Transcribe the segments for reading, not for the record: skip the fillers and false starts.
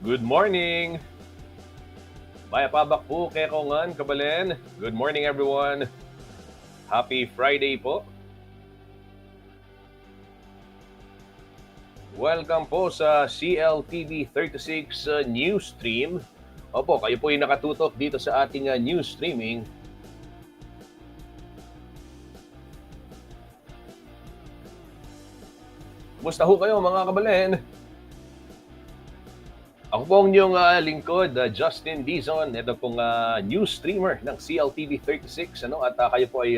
Good morning! Maya pabak po kay Kongan Kabalen. Good morning everyone. Happy Friday po. Welcome po sa CLTV 36 news stream. Opo, kayo po yung nakatutok dito sa ating news streaming. Kumusta ho kayo mga kabalen? Ako po ang inyong lingkod, Justin Dizon. Ito pong news streamer ng CLTV 36. At kayo po ay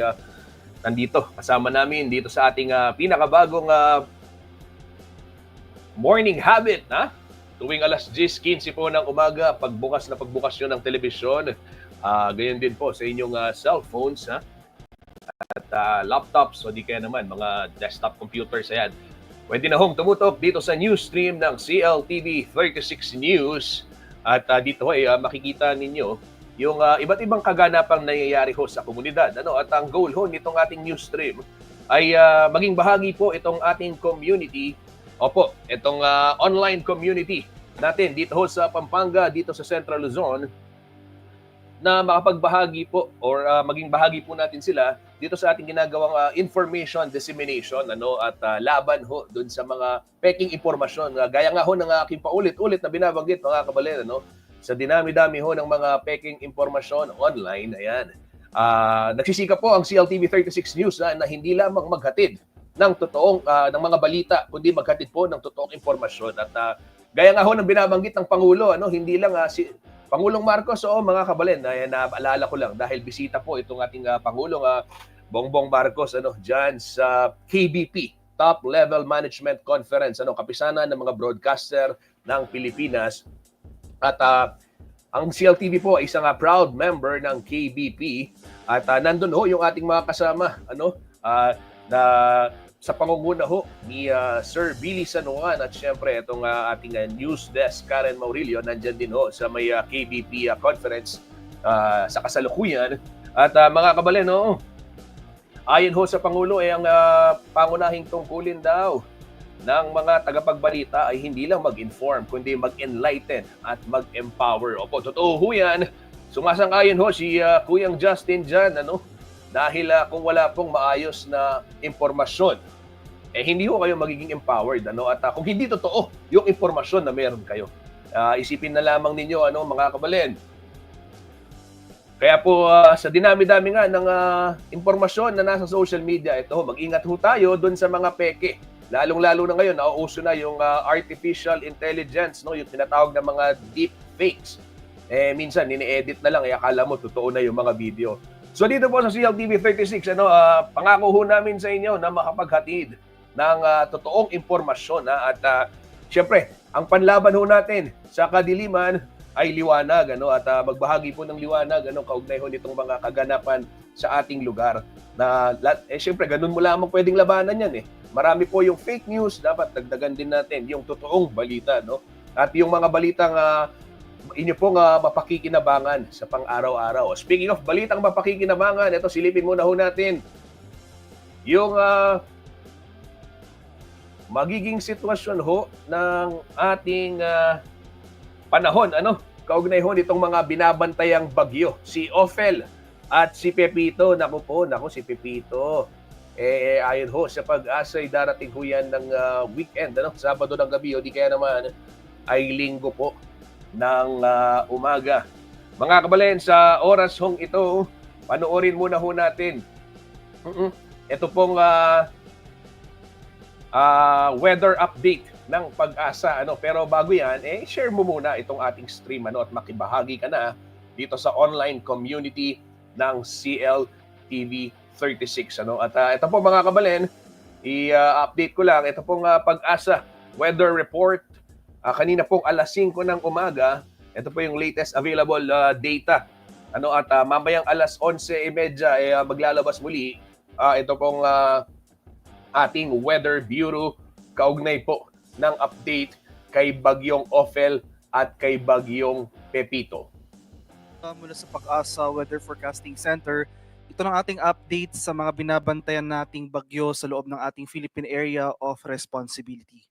nandito kasama namin dito sa ating pinakabagong morning habit. Tuwing alas 10:15 po ng umaga, pagbukas nyo ng telebisyon. Gayon din po sa inyong cellphones at laptops o di kaya naman mga desktop computers. Ayan. Pwede na hong tumutok dito sa news stream ng CLTV 36 News. At dito ay makikita ninyo yung iba't ibang kaganapang nangyayari ho sa komunidad. At ang goal ho nitong ating news stream ay maging bahagi po itong ating community. Opo, itong online community natin dito ho sa Pampanga, dito sa Central Luzon, na makapagbahagi po or maging bahagi po natin sila dito sa ating ginagawang information dissemination at laban ho doon sa mga peking impormasyon. Gaya nga ho ng aking paulit-ulit na binabanggit mga kabalen, sa dinami-dami ho ng mga peking impormasyon online. Ayan. Nagsisikap po ang CLTV 36 News na hindi lamang maghatid ng totoong ng mga balita, kundi maghatid po ng totoong impormasyon. At gaya nga ho ng binabanggit ng Pangulo, hindi lang si Pangulong Marcos, mga kabalen, naalala ko lang dahil bisita po itong ating Pangulong Bongbong Marcos dyan sa KBP, Top Level Management Conference, kapisanan ng mga broadcaster ng Pilipinas. At ang CLTV po ay isang proud member ng KBP at nandun ho yung ating mga kasama na sa pangunguna ho ni Sir Billy Sanuan at syempre itong ating news desk Karen Maurilio nandyan din ho sa may KBP conference sa kasalukuyan. At mga kabalen, ayon ho sa Pangulo ang pangunahing tungkulin daw ng mga tagapagbalita ay hindi lang mag-inform kundi mag-enlighten at mag-empower. Opo, totoo ho yan. Sumasang-ayon ho si Kuyang Justin dyan, dahil kung wala pong maayos na impormasyon, hindi ho kayo magiging empowered. At kung hindi totoo yung impormasyon na meron kayo, isipin na lamang ninyo, mga kabalen. Kaya po sa dinami-dami nga ng impormasyon na nasa social media, ito, mag-ingat ho tayo doon sa mga peke. Lalong-lalo na ngayon, nauuso na yung artificial intelligence, yung tinatawag na mga deep fakes. Minsan, nini-edit na lang, akala mo totoo na yung mga video. So dito po sa CLTV 36, pangako ho namin sa inyo na makapaghatid ng totoong impormasyon. At syempre, ang panlaban ho natin sa kadiliman ay liwanag. At magbahagi po ng liwanag kaugnay ho nitong mga kaganapan sa ating lugar. Syempre, ganun mo lamang pwedeng labanan yan. Marami po yung fake news, dapat dagdagan din natin yung totoong balita. At yung mga balitang inyo pong mapakikinabangan sa pang-araw-araw. Speaking of balitang mapakikinabangan, ito silipin muna ho natin yung magiging sitwasyon ho ng ating panahon. Kaugnay ho nitong mga binabantayang bagyo. Si Ophel at si Pepito. Naku si Pepito. Ayon ho sa Pag-asa ay darating ho yan ng weekend. Sabado ng gabi o di kaya naman ay linggo po ng umaga. Mga kabalen, sa oras hong ito, panoorin muna ho natin. Ito pong weather update ng Pag-asa. Pero bago yan, share mo muna itong ating stream at makibahagi ka na dito sa online community ng CLTV 36. At ito po mga kabalen, i-update ko lang. Ito pong Pag-asa weather report. Kanina pong alas 5 ng umaga, ito po yung latest available data. At mamayang alas 11:30 maglalabas muli ito pong ating Weather Bureau kaugnay po ng update kay Bagyong Ophel at kay Bagyong Pepito. Mula sa Pag-asa Weather Forecasting Center, ito ng ating update sa mga binabantayan nating bagyo sa loob ng ating Philippine Area of Responsibility.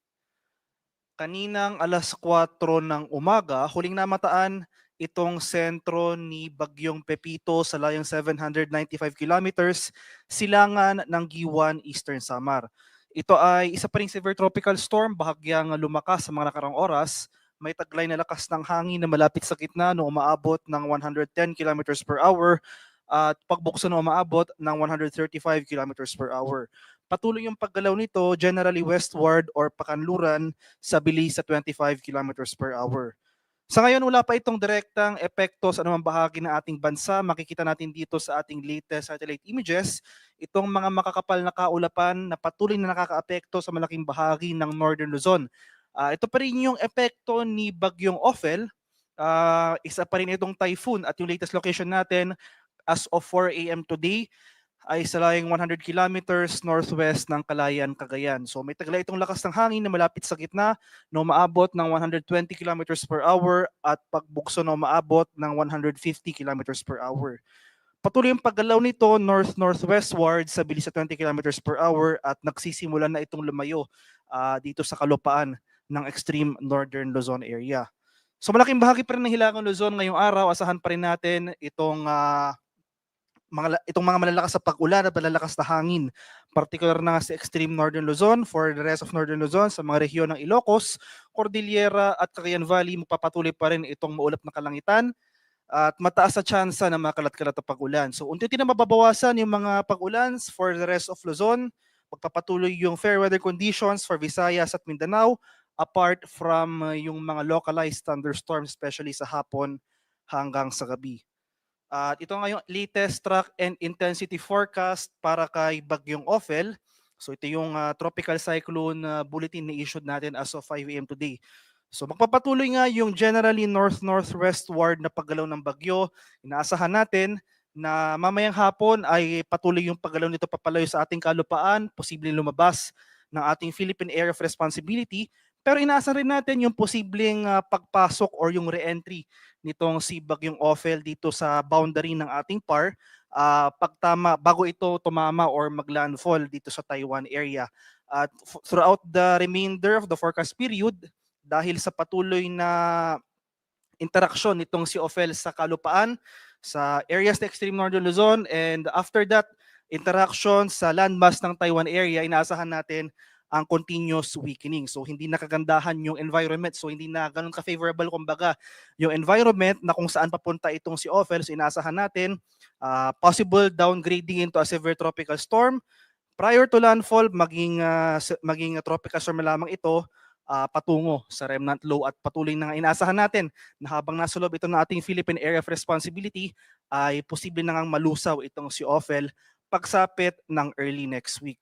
Kaninang alas 4 ng umaga, huling namataan itong sentro ni Bagyong Pepito sa layong 795 kilometers silangan ng Giwan, Eastern Samar. Ito ay isa pa ring severe tropical storm, bahagyang lumakas sa mga nakarang oras. May taglay na lakas ng hangin na malapit sa gitna no umaabot ng 110 kilometers per hour at pagbukso na umaabot ng 135 kilometers per hour. Patuloy yung paggalaw nito generally westward or pakanluran sa bilis sa 25 kilometers per hour. Sa ngayon, wala pa itong direktang epekto sa anumang bahagi ng ating bansa. Makikita natin dito sa ating latest satellite images, itong mga makakapal na kaulapan na patuloy na nakakaapekto sa malaking bahagi ng Northern Luzon. Ito pa rin yung epekto ni Bagyong Ophel. Isa pa rin itong typhoon at yung latest location natin as of 4 a.m. today ay sa layong 100 kilometers northwest ng Calayan, Cagayan. So may taglay itong lakas ng hangin na malapit sa gitna na umaabot ng 120 kilometers per hour at pagbukso na umaabot ng 150 kilometers per hour. Patuloy yung paggalaw nito north-northwestward sa bilis sa 20 kilometers per hour at nagsisimula na itong lumayo dito sa kalupaan ng extreme northern Luzon area. So malaking bahagi pa rin ng Hilagang Luzon ngayong araw, asahan pa rin natin itong mga malalakas sa pag-ulan at malalakas na hangin. Particular na sa extreme northern Luzon, for the rest of northern Luzon, sa mga rehiyon ng Ilocos, Cordillera at Cagayan Valley, magpapatuloy pa rin itong maulap na kalangitan at mataas sa tsansa na makalat-kalat na pag-ulan. So unti-unti na mababawasan yung mga pag-ulan for the rest of Luzon. Magpapatuloy yung fair weather conditions for Visayas at Mindanao apart from yung mga localized thunderstorms especially sa hapon hanggang sa gabi. At ito nga yung latest track and intensity forecast para kay Bagyong Ophel. So ito yung tropical cyclone bulletin na issued natin as of 5 a.m. today. So magpapatuloy nga yung generally north-northwestward na paggalaw ng bagyo. Inaasahan natin na mamayang hapon ay patuloy yung paggalaw nito papalayo sa ating kalupaan, posibleng lumabas ng ating Philippine Area of Responsibility. Pero inaasahan rin natin yung posibleng pagpasok or yung re-entry nitong si Bagyong Ophel dito sa boundary ng ating PAR bago ito tumama or maglandfall dito sa Taiwan area. At throughout the remainder of the forecast period, dahil sa patuloy na interaksyon nitong si Ophel sa kalupaan, sa areas ng extreme northern Luzon, and after that, interaction sa landmass ng Taiwan area, inaasahan natin ang continuous weakening. So hindi nakagandahan yung environment. So hindi na ganun ka-favorable kumbaga yung environment na kung saan papunta itong si Ophel. So inaasahan natin possible downgrading into a severe tropical storm. Prior to landfall, maging tropical storm lamang ito patungo sa remnant low at patuloy na inaasahan natin na habang nasa loob ito ng ating Philippine Area of Responsibility ay posible na ngang malusaw itong si Ophel pagsapit ng early next week.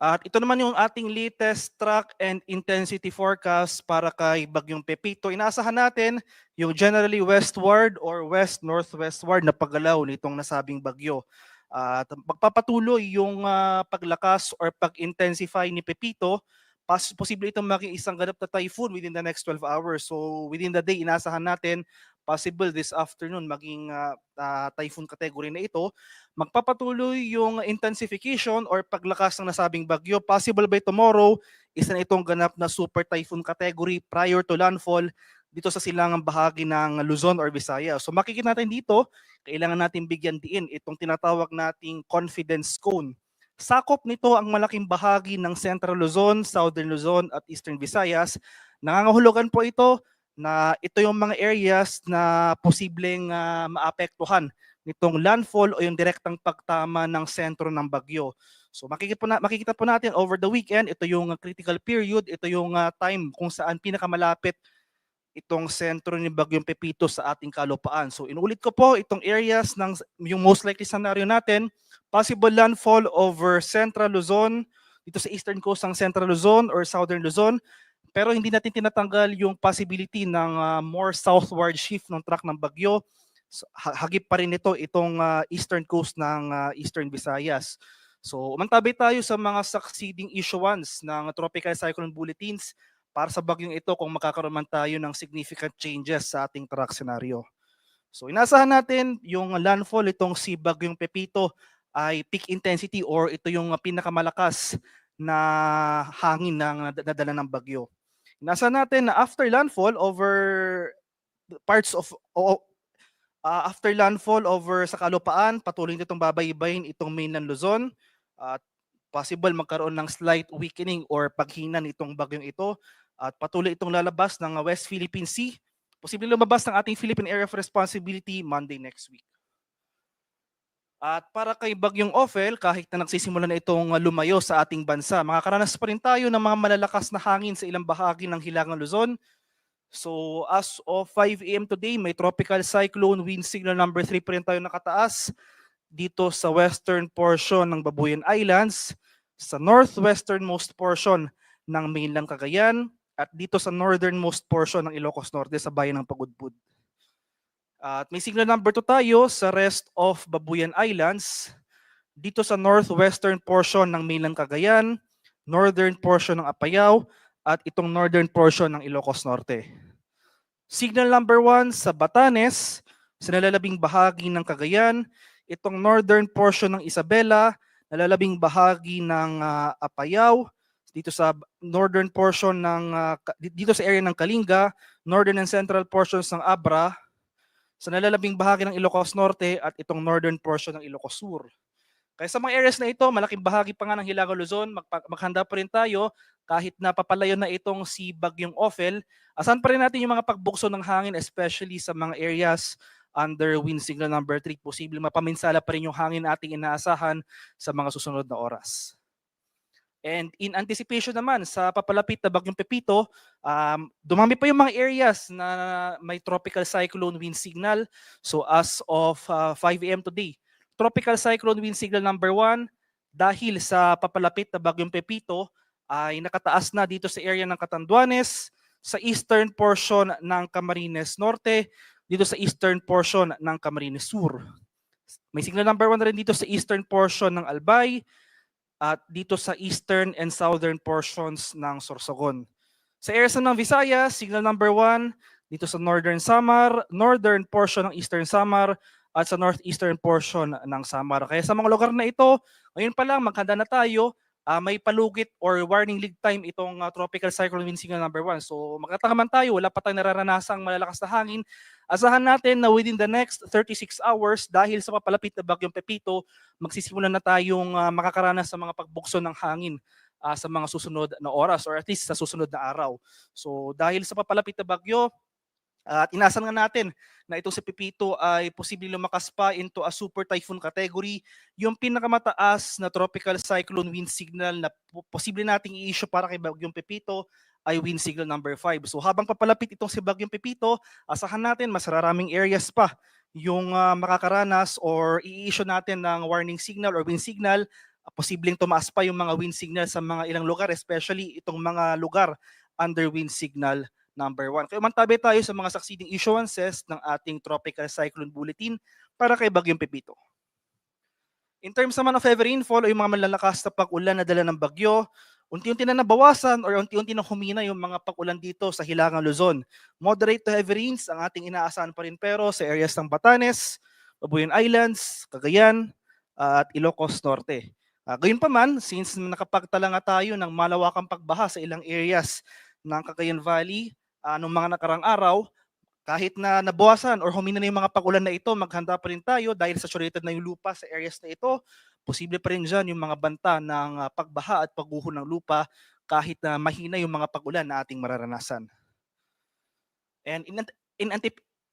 At ito naman yung ating latest track and intensity forecast para kay Bagyong Pepito. Inaasahan natin yung generally westward or west-northwestward na paggalaw nitong nasabing bagyo. At magpapatuloy yung paglakas or pag-intensify ni Pepito. Posible itong maging isang ganap na typhoon within the next 12 hours. So within the day, inaasahan natin possible this afternoon maging typhoon category na ito. Magpapatuloy yung intensification or paglakas ng nasabing bagyo. Possible by tomorrow, isa na itong ganap na super typhoon category prior to landfall dito sa silangang bahagi ng Luzon or Visayas. So makikita natin dito, kailangan natin bigyan diin itong tinatawag nating confidence cone. Sakop nito ang malaking bahagi ng Central Luzon, Southern Luzon at Eastern Visayas. Nangangahulugan po ito na ito yung mga areas na posibleng maapektuhan nitong landfall o yung direktang pagtama ng sentro ng bagyo. So makikita po natin over the weekend, ito yung critical period, ito yung time kung saan pinakamalapit itong sentro ni Bagyong Pepito sa ating kalupaan. So inuulit ko po itong areas ng yung most likely scenario natin, possible landfall over Central Luzon, dito sa eastern coast ng Central Luzon or Southern Luzon, pero hindi natin tinatanggal yung possibility ng more southward shift ng track ng bagyo. So, hagip pa rin itong eastern coast ng Eastern Visayas. So umantabay tayo sa mga succeeding issuance ng tropical cyclone bulletins para sa bagyong ito kung makakaroon man tayo ng significant changes sa ating track scenario. So inasahan natin yung landfall itong si Bagyong Pepito ay peak intensity or ito yung pinakamalakas na hangin na nadala ng bagyo. Nasa natin na after landfall over parts of after landfall over sa kalupaan, patuloy nitong babaybayin itong mainland Luzon at possible magkaroon ng slight weakening or paghina nitong bagyong ito at patuloy itong lalabas ng West Philippine Sea. Posibleng lumabas ng ating Philippine Area of Responsibility Monday next week. At para kay Bagyong Ophel, kahit na nagsisimula na itong lumayo sa ating bansa, makakaranas pa rin tayo ng mga malalakas na hangin sa ilang bahagi ng Hilagang Luzon. So as of 5 a.m. today, may tropical cyclone wind signal number 3 pa rin tayo nakataas dito sa western portion ng Babuyan Islands, sa northwesternmost portion ng mainland Cagayan, at dito sa northernmost portion ng Ilocos Norte sa bayan ng Pagudpud. At may signal number 2 tayo sa rest of Babuyan Islands, dito sa northwestern portion ng mainland Cagayan, northern portion ng Apayao, at itong northern portion ng Ilocos Norte. Signal number 1 sa Batanes, sa nalalabing bahagi ng Cagayan, itong northern portion ng Isabela, nalalabing bahagi ng Apayao, dito sa northern portion ng dito sa area ng Kalinga, northern and central portions ng Abra, sa nalalabing bahagi ng Ilocos Norte at itong northern portion ng Ilocos Sur. Kaya sa mga areas na ito, malaking bahagi pa nga ng Hilagang Luzon, maghanda pa rin tayo kahit na papalayo na itong si Bagyong Ophel. Asahan pa rin natin yung mga pagbukso ng hangin, especially sa mga areas under wind signal number 3. Posible mapaminsala pa rin yung hangin ating inaasahan sa mga susunod na oras. And in anticipation naman sa papalapit na Bagyong Pepito, dumami pa yung mga areas na may tropical cyclone wind signal. So as of 5 a.m. today, tropical cyclone wind signal number 1 dahil sa papalapit na Bagyong Pepito ay nakataas na dito sa area ng Catanduanes, sa eastern portion ng Camarines Norte, dito sa eastern portion ng Camarines Sur. May signal number 1 rin dito sa eastern portion ng Albay, at dito sa eastern and southern portions ng Sorsogon. Sa areas ng Visayas, signal number 1 dito sa northern Samar, northern portion ng eastern Samar, at sa northeastern portion ng Samar. Kaya sa mga lugar na ito, ngayon pa lang maghanda na tayo, may palugit or warning lead time itong tropical cyclone wind signal number 1. So magtataka tayo, wala pa tayong nararanasang malalakas na hangin. Asahan natin na within the next 36 hours, dahil sa papalapit na Bagyong Pepito, magsisimula na tayong makakaranas sa mga pagbukso ng hangin sa mga susunod na oras or at least sa susunod na araw. So dahil sa papalapit na bagyo, at inasan nga natin na itong si Pepito ay posibleng lumakas pa into a super typhoon category, yung pinakamataas na tropical cyclone wind signal na posible nating i-issue para kay Bagyong Pepito ay wind signal number 5. So habang papalapit itong si Bagyong Pepito, asahan natin mas maraming areas pa yung makakaranas or i-issue natin ng warning signal or wind signal. Posibleng tumaas pa yung mga wind signal sa mga ilang lugar, especially itong mga lugar under wind signal number 1. Kaya mantabi tayo sa mga succeeding issuances ng ating Tropical Cyclone Bulletin para kay Bagyong Pepito. In terms naman of heavy rainfall o yung mga malalakas na pag-ulan na dala ng bagyo, unti-unti na nabawasan or unti-unti na humina yung mga pag-ulan dito sa Hilagang Luzon. Moderate to heavy rains ang ating inaasahan pa rin pero sa areas ng Batanes, Babuyan Islands, Cagayan, at Ilocos Norte. Gayunpaman, since nakapagtala nga tayo ng malawakang pagbaha sa ilang areas ng Cagayan Valley, noong mga nakarang araw, kahit na nabawasan or humina na yung mga pag-ulan na ito, maghanda pa rin tayo dahil saturated na yung lupa sa areas na ito. Posible pa rin dyan yung mga banta ng pagbaha at pagguho ng lupa kahit na mahina yung mga pag-ulan na ating mararanasan. And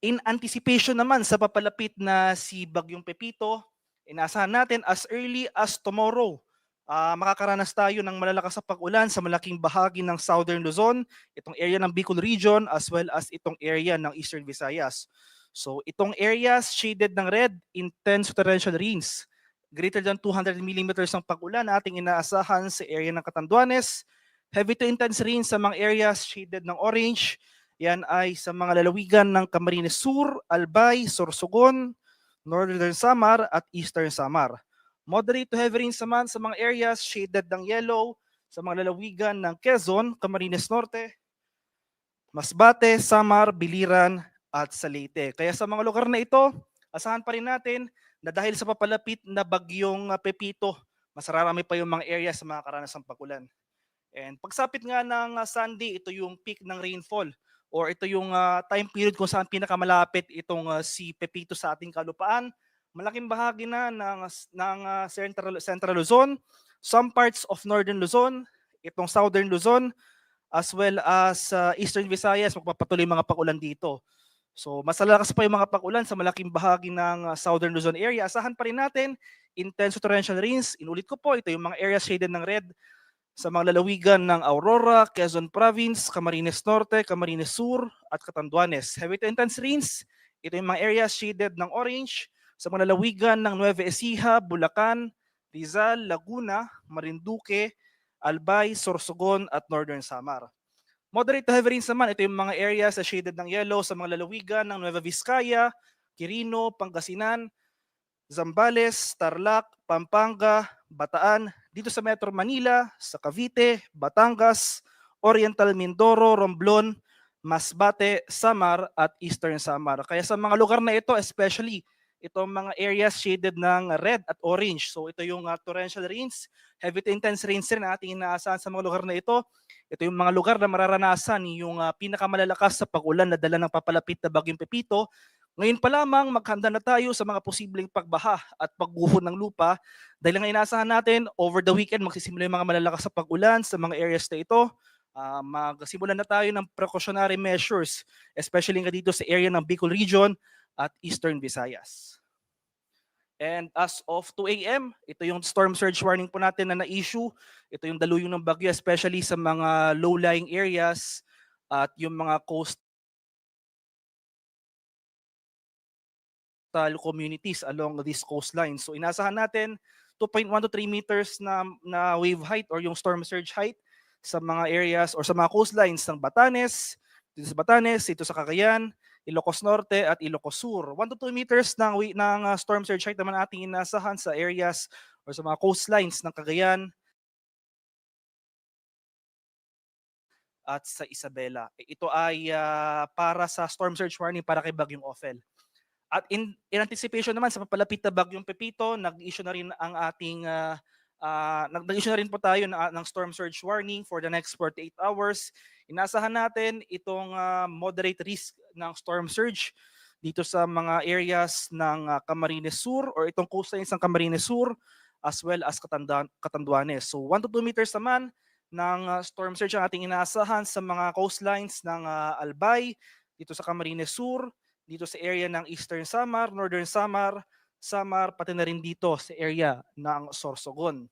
in anticipation naman sa papalapit na si Bagyong Pepito, inaasahan natin as early as tomorrow, makakaranas tayo ng malalakas na pag-ulan sa malaking bahagi ng Southern Luzon, itong area ng Bicol Region as well as itong area ng Eastern Visayas. So itong areas shaded ng red, intense torrential rains. Greater than 200 millimeters ng pag-ulan na ating inaasahan sa area ng Catanduanes. Heavy to intense rains sa mga areas shaded ng orange. Yan ay sa mga lalawigan ng Camarines Sur, Albay, Sorsogon, Northern Samar at Eastern Samar. Moderate to heavy rains naman sa mga areas shaded ng yellow sa mga lalawigan ng Quezon, Camarines Norte, Masbate, Samar, Biliran at Leyte. Kaya sa mga lugar na ito, asahan pa rin natin na dahil sa papalapit na Bagyong Pepito, mas rarami pa yung mga areas sa mga karanasang pag-ulan. And pagsapit nga ng Sunday, ito yung peak ng rainfall or ito yung time period kung saan pinakamalapit itong si Pepito sa ating kalupaan. Malaking bahagi na ng Central Luzon, some parts of Northern Luzon, itong Southern Luzon, as well as Eastern Visayas, magpapatuloy mga pag-ulan dito. So mas lalakas pa yung mga pag-ulan sa malaking bahagi ng Southern Luzon area. Asahan pa rin natin intense torrential rains. Inulit ko po, ito yung mga areas shaded ng red sa mga lalawigan ng Aurora, Quezon Province, Camarines Norte, Camarines Sur, at Catanduanes. Heavy to intense rains, ito yung mga areas shaded ng orange sa mga lalawigan ng Nueva Ecija, Bulacan, Rizal, Laguna, Marinduque, Albay, Sorsogon, at Northern Samar. Moderate to heavy rains naman, ito yung mga areas na shaded ng yellow sa mga lalawigan ng Nueva Vizcaya, Quirino, Pangasinan, Zambales, Tarlac, Pampanga, Bataan, dito sa Metro Manila, sa Cavite, Batangas, Oriental Mindoro, Romblon, Masbate, Samar at Eastern Samar. Kaya sa mga lugar na ito, especially itong mga areas shaded ng red at orange. So ito yung torrential rains, heavy to intense rains rin na ating inaasahan sa mga lugar na ito. Ito yung mga lugar na mararanasan yung pinakamalalakas sa pag-ulan na dala ng papalapit na bagyong Pepito. Ngayon pa lamang maghanda na tayo sa mga posibleng pagbaha at pagguho ng lupa dahil ang inaasahan natin over the weekend magsisimula yung mga malalakas sa pag-ulan sa mga areas na ito. Magsimulan na tayo ng precautionary measures, especially nga dito sa area ng Bicol Region at Eastern Visayas. And as of 2 a.m., ito yung storm surge warning po natin na na-issue. Ito yung daluyong ng bagyo, especially sa mga low-lying areas at yung mga coastal communities along this coastline. So inasahan natin 2.1 to 3 meters na wave height or yung storm surge height sa mga areas or sa mga coastlines ng Batanes, dito sa Cagayan, Ilocos Norte at Ilocos Sur. 1 to 2 meters ng storm surge height naman ating inasahan sa areas or sa mga coastlines ng Cagayan at sa Isabela. Ito ay para sa storm surge warning para kay Bagyong Ophel. At in anticipation naman sa papalapit na Bagyong Pepito, nag-issue na rin ang ating nag-issue na rin po tayo ng storm surge warning for the next 48 hours. Inasahan natin itong moderate risk ng storm surge dito sa mga areas ng Camarines Sur or itong coastlines ng Camarines Sur as well as Catanduanes. So 1 to 2 meters naman ng storm surge ang ating inaasahan sa mga coastlines ng Albay, dito sa Camarines Sur, dito sa area ng Eastern Samar, Northern Samar, pati na rin dito sa area ng Sorsogon.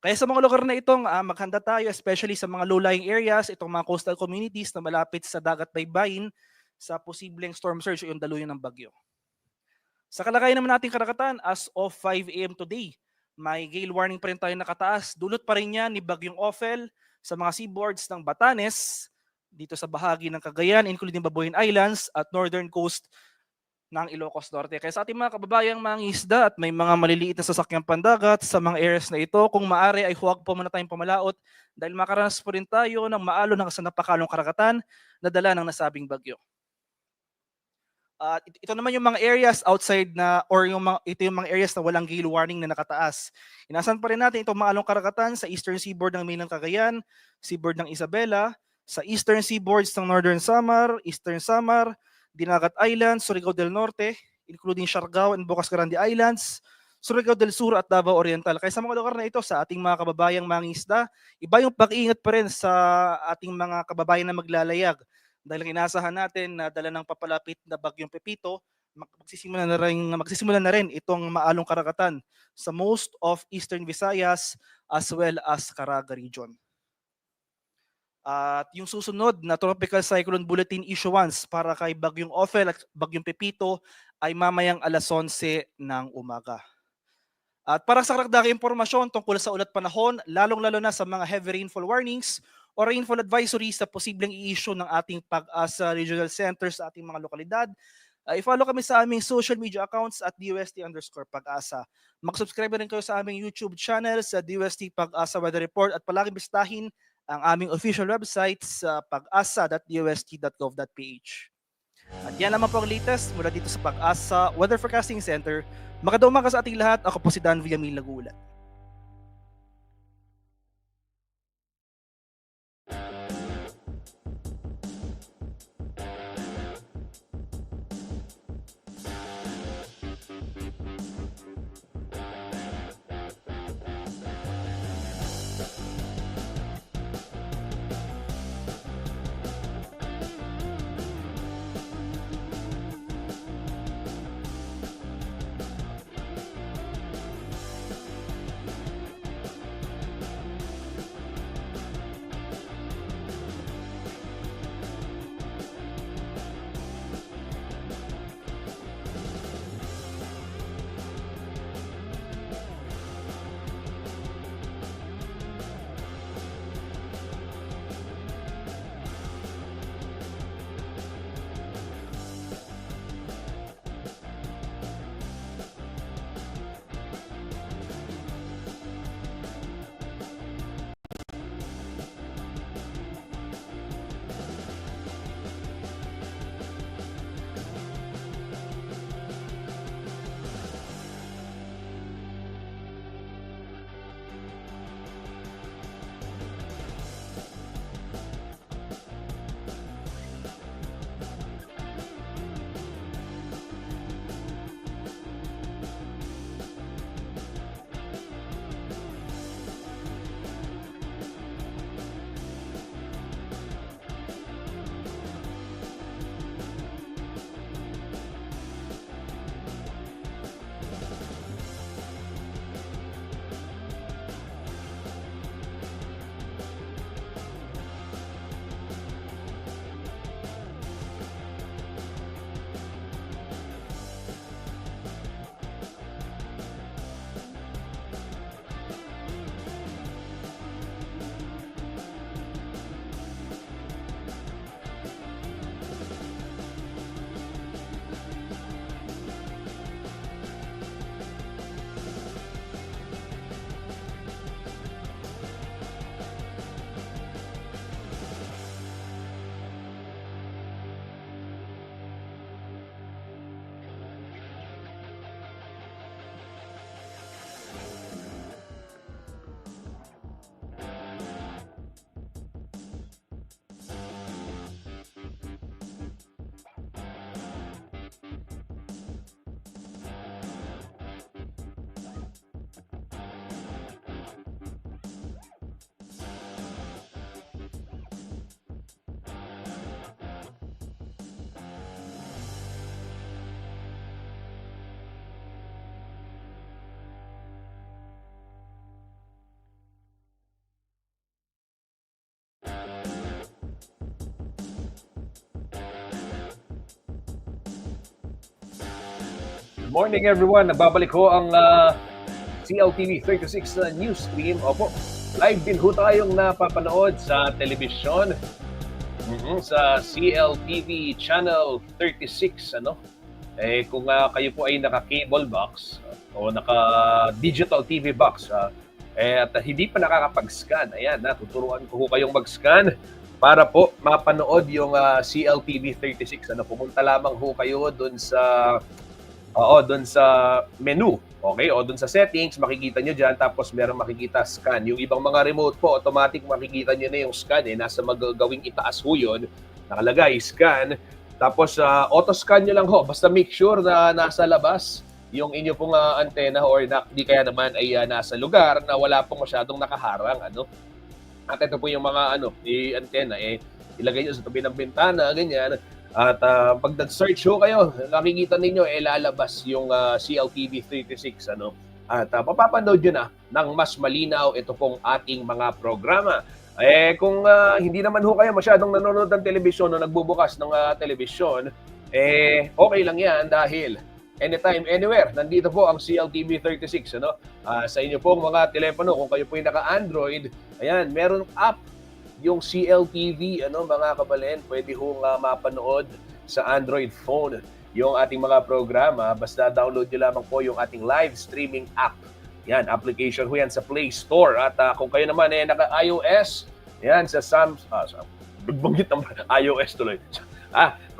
Kaya sa mga lugar na itong maghanda tayo, especially sa mga low-lying areas, itong mga coastal communities na malapit sa dagat baybayin sa posibleng storm surge o yung daluyan ng bagyo. Sa kalagayan naman nating karagatan, as of 5 a.m. today, may gale warning pa rin tayo nakataas. Dulot pa rin yan ni Bagyong Ophel sa mga seaboards ng Batanes, dito sa bahagi ng Cagayan, including Babuyan Islands at northern coast ng Ilocos Norte. Kaya sa ating mga kababayang mangingisda at may mga maliliit na sasakyang pandagat sa mga areas na ito, kung maaari ay huwag po muna tayong pamalaot dahil makaranas po rin tayo ng maalon hanggang sa napakalong karagatan na dala ng nasabing bagyo. Ito naman yung mga areas outside na or ito yung mga areas na walang gale warning na nakataas. Inasan pa rin natin itong maalong karagatan sa eastern seaboard ng mainland Cagayan, seaboard ng Isabela, sa eastern seaboards ng Northern Samar, Eastern Samar, Dinagat Islands, Surigao del Norte, including Siargao and Bocas Grande Islands, Surigao del Sur at Davao Oriental. Kaya sa mga lugar na ito, sa ating mga kababayang mangingisda, iba yung pag-iingat pa rin sa ating mga kababayan na maglalayag. Dahil inaasahan natin na dala ng papalapit na Bagyong Pepito, magsisimula na rin itong maalong karagatan sa most of Eastern Visayas as well as Caraga region. At yung susunod na Tropical Cyclone Bulletin issuance para kay Bagyong Ophel at Bagyong Pepito ay mamayang alas 11 ng umaga. At para sa karagdagang impormasyon tungkol sa ulat panahon, lalong-lalo na sa mga heavy rainfall warnings o rainfall advisories na posibleng i-issue ng ating Pag-asa Regional Center sa ating mga lokalidad, i-follow kami sa aming social media accounts at DUST_Pag-asa. Mag-subscribe rin kayo sa aming YouTube channel sa DUST Pag-asa Weather Report at palagi bisitahin ang aming official website sa pag-asa.dust.gov.ph. At yan naman po ang latest mula dito sa Pag-asa Weather Forecasting Center. Magandang umaga sa ating lahat. Ako po si Dan Villamil Lagulat. Good morning everyone. Nagbabalik ho ang CLTV 36 news stream. Opo, live din ho tayong napapanood sa telebisyon. Sa CLTV Channel 36. Kung kayo po ay naka-cable box o naka-digital TV box at hindi pa nakakapag-scan, ayan, tuturuan ko ho kayong mag-scan para po mapanood yung CLTV 36. Pumunta lamang ho kayo doon sa menu, okay? O doon sa settings, makikita nyo dyan, tapos meron makikita scan. Yung ibang mga remote po, automatic makikita nyo na yung scan. Nasa magagawing itaas ho yun, nakalagay, scan. Tapos auto-scan nyo lang ho. Basta make sure na nasa labas yung inyo pong antena or di kaya naman ay nasa lugar na wala pong masyadong nakaharang. At ito po yung mga antena, ilagay nyo sa tabi ng bintana, ganyan. At pag nag-search ho kayo, nakikita ninyo, lalabas yung CLTV 36. At papapanood nyo na ng mas malinaw ito pong ating mga programa. Kung hindi naman ho kayo masyadong nanonood ng telebisyon o nagbubukas ng telebisyon, okay lang yan dahil anytime, anywhere, nandito po ang CLTV 36. Sa inyo pong mga telepono, kung kayo po yung naka-Android, ayan, meron app yung CLTV, mga kabalen, pwede hong mapanood sa Android phone yung ating mga programa. Basta download nyo lamang po yung ating live streaming app. Yan, application ho yan sa Play Store. At kung kayo naman naka-iOS, yan, sa banggit ng iOS tuloy.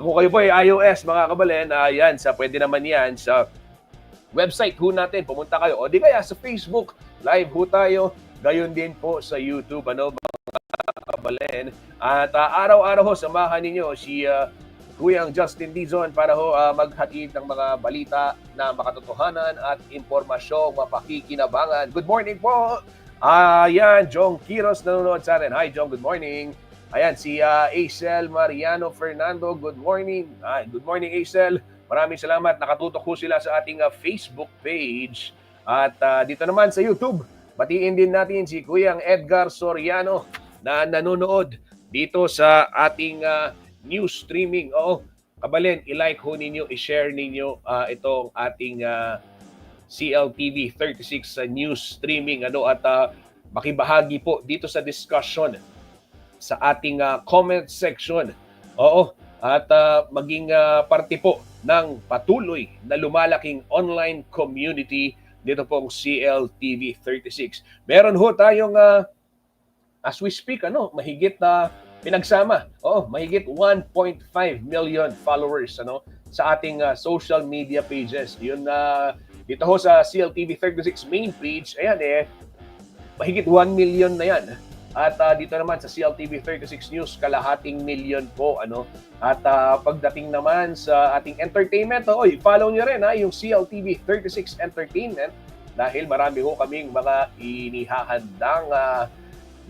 Kung kayo po ay iOS, mga kabalen, yan, pwede naman yan sa website ho natin. Pumunta kayo. O di kaya sa Facebook, live ho tayo. Gayon din po sa YouTube, kabalen. At araw-araw ho, samahan ninyo si Kuyang Justin Dizon para ho maghatid ng mga balita na makatotohanan at impormasyong mapakikinabangan. Good morning po! Ayan, Jong Quiros nanonood sa atin. Hi, Jong, good morning. Ayan, si Acel Mariano Fernando, good morning. Good morning, Acel. Maraming salamat. Nakatutok ho sila sa ating Facebook page. At dito naman sa YouTube, batiin din natin si Kuyang Edgar Soriano na nanonood dito sa ating news streaming. Oo, kabalen, i-like ho ninyo, i-share ninyo itong ating CLTV 36 news streaming. At makibahagi po dito sa discussion sa ating comment section. Oo, at maging parte po ng patuloy na lumalaking online community dito pong CLTV 36. Meron ho tayong as we speak, mahigit na pinagsama. Mahigit 1.5 million followers sa ating social media pages. Yun dito ho sa CLTV 36 main page, ayan mahigit 1 million na yan. At dito naman sa CLTV 36 News, kalahating million po. At pagdating naman sa ating entertainment, follow nyo rin yung CLTV 36 Entertainment dahil marami ho kaming mga inihahandang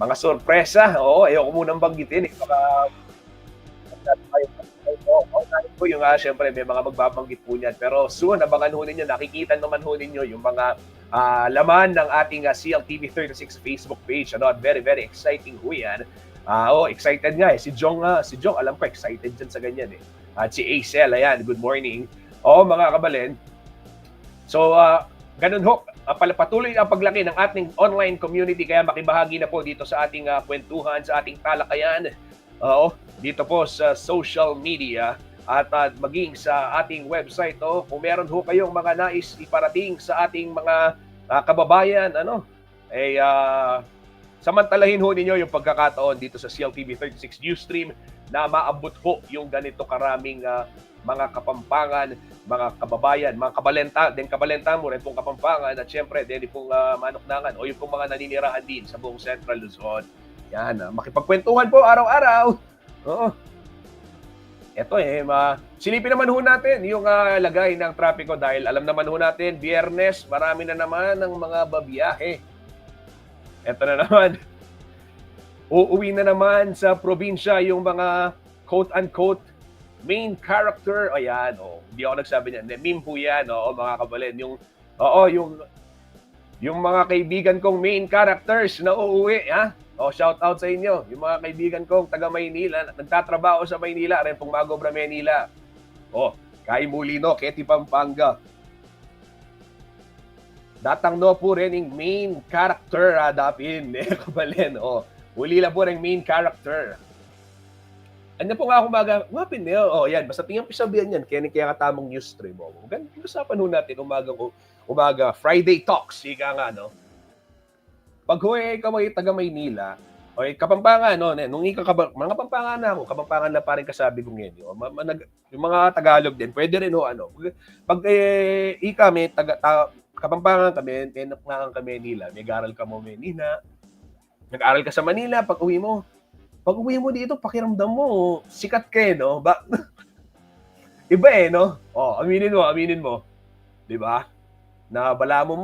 mga sorpresa. Ayoko munang banggitin. Po yung syempre may mga magbabanggit po niyan. Pero soon, abangan ho ninyo, nakikita naman ho ninyo yung mga laman ng ating CLTV 36 Facebook page. At very, very exciting ho yan. Excited nga Si Jong, alam ko, excited dyan sa ganyan At si Acel, ayan, good morning. Mga kabalen. So, ganun ho, patuloy ang paglaki ng ating online community, kaya makibahagi na po dito sa ating kwentuhan, sa ating talakayan. Dito po sa social media at maging sa ating website. Kung meron ho kayong mga nais iparating sa ating mga kababayan, samantalahin ho ninyo yung pagkakataon dito sa CLTV 36 Newsstream na maabot ho yung ganito karaming mga Kapampangan, mga kababayan, mga kabalenta mo rin pong Kapampangan at syempre din pong Manoknangan o yung pong mga naninirahan din sa buong Central Luzon. Yan, makipagkwentuhan po araw-araw. Ito silipin naman ho natin yung lagay ng trapiko dahil alam naman ho natin, Biyernes, marami na naman ng mga babiyahe. Ito na naman, uuwi na naman sa probinsya yung mga quote-unquote main character. Ayan, hindi ako nagsabi niyan. Meme po yan, mga kabalen. Yung mga kaibigan kong main characters na uuwi, shout out sa inyo. Yung mga kaibigan kong taga Maynila, nagtatrabaho sa Maynila, rin pong Magobra, Manila. Kai Mulino, Keti Pampanga. datang no po rin yung main character dapin kabalen uli lang po rin main character. Ano po nga umaga, wapin niyo. Yan, basta tingnan po sabihan yan, kaya katamang news stream. Ganun sa panahon natin, umaga, Friday Talks, ika nga, no? Pag huwi ka may taga Maynila, Kapampangan, no? Nung mga Kapampangan na ako, Kapampangan na paring kasabi ko ngayon. Yung mga Tagalog din, pwede rin, Pag ika may Kapampangan kami, pinapngangan kami Manila, may garal ka mo Manila, nag-aral ka sa Manila, pag uwi mo dito, pakiramdam mo, sikat ka no? Iba no? Aminin mo. Di ba? Na bala mo.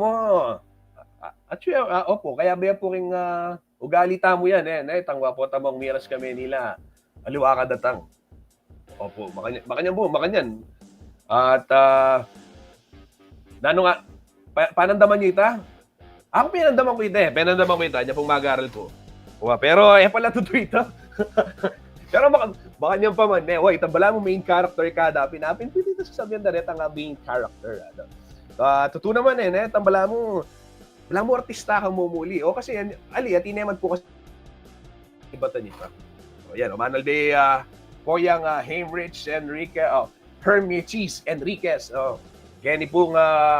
Actually, opo, kaya ba po ring ugali tamo yan, tangwa po tamang miras ka Manila. Aliwa ka datang. Opo, makanyan. At, nano nga, panandaman nyo ita? Ako pinandaman ko ita, niya pong mag-aral ko. Pero pala totoo ito. Pero baka niyan pa man, itambala mo main character ka, pinapin dito sa sabihan na rin ang main character. Totoo naman tambala mo artista ka mo muli. Kasi ali, at ineman po kasi ibatan nito. Yan, Manuel de Poyang Heinrich Enrique, Hermiches Enriquez. Kenny pong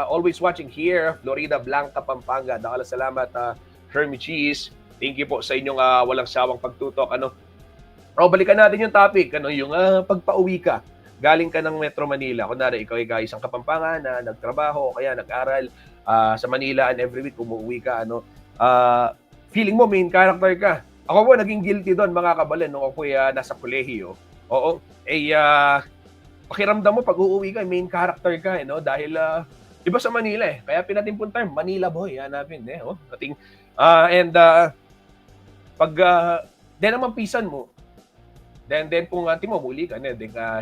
always watching here, Florida Blanca, Pampanga. Salamat, Hermiches. Thank you po sa inyong walang sawang pagtutok. Balikan natin yung topic. Yung pagpa-uwi ka. Galing ka ng Metro Manila. Kunwari, ikaw ay isang Kapampangan na nagtrabaho, kaya nag-aral sa Manila, and every week umuwi ka. Feeling mo main character ka. Ako po, naging guilty doon, mga kabalen, nung ako nasa kolehiyo. Pakiramdam mo, pag uuwi ka, main character ka. Dahil, iba sa Manila Kaya pinatimpun term, Manila boy. Hanapin pag then naman pisan mo, then kung mo muli ka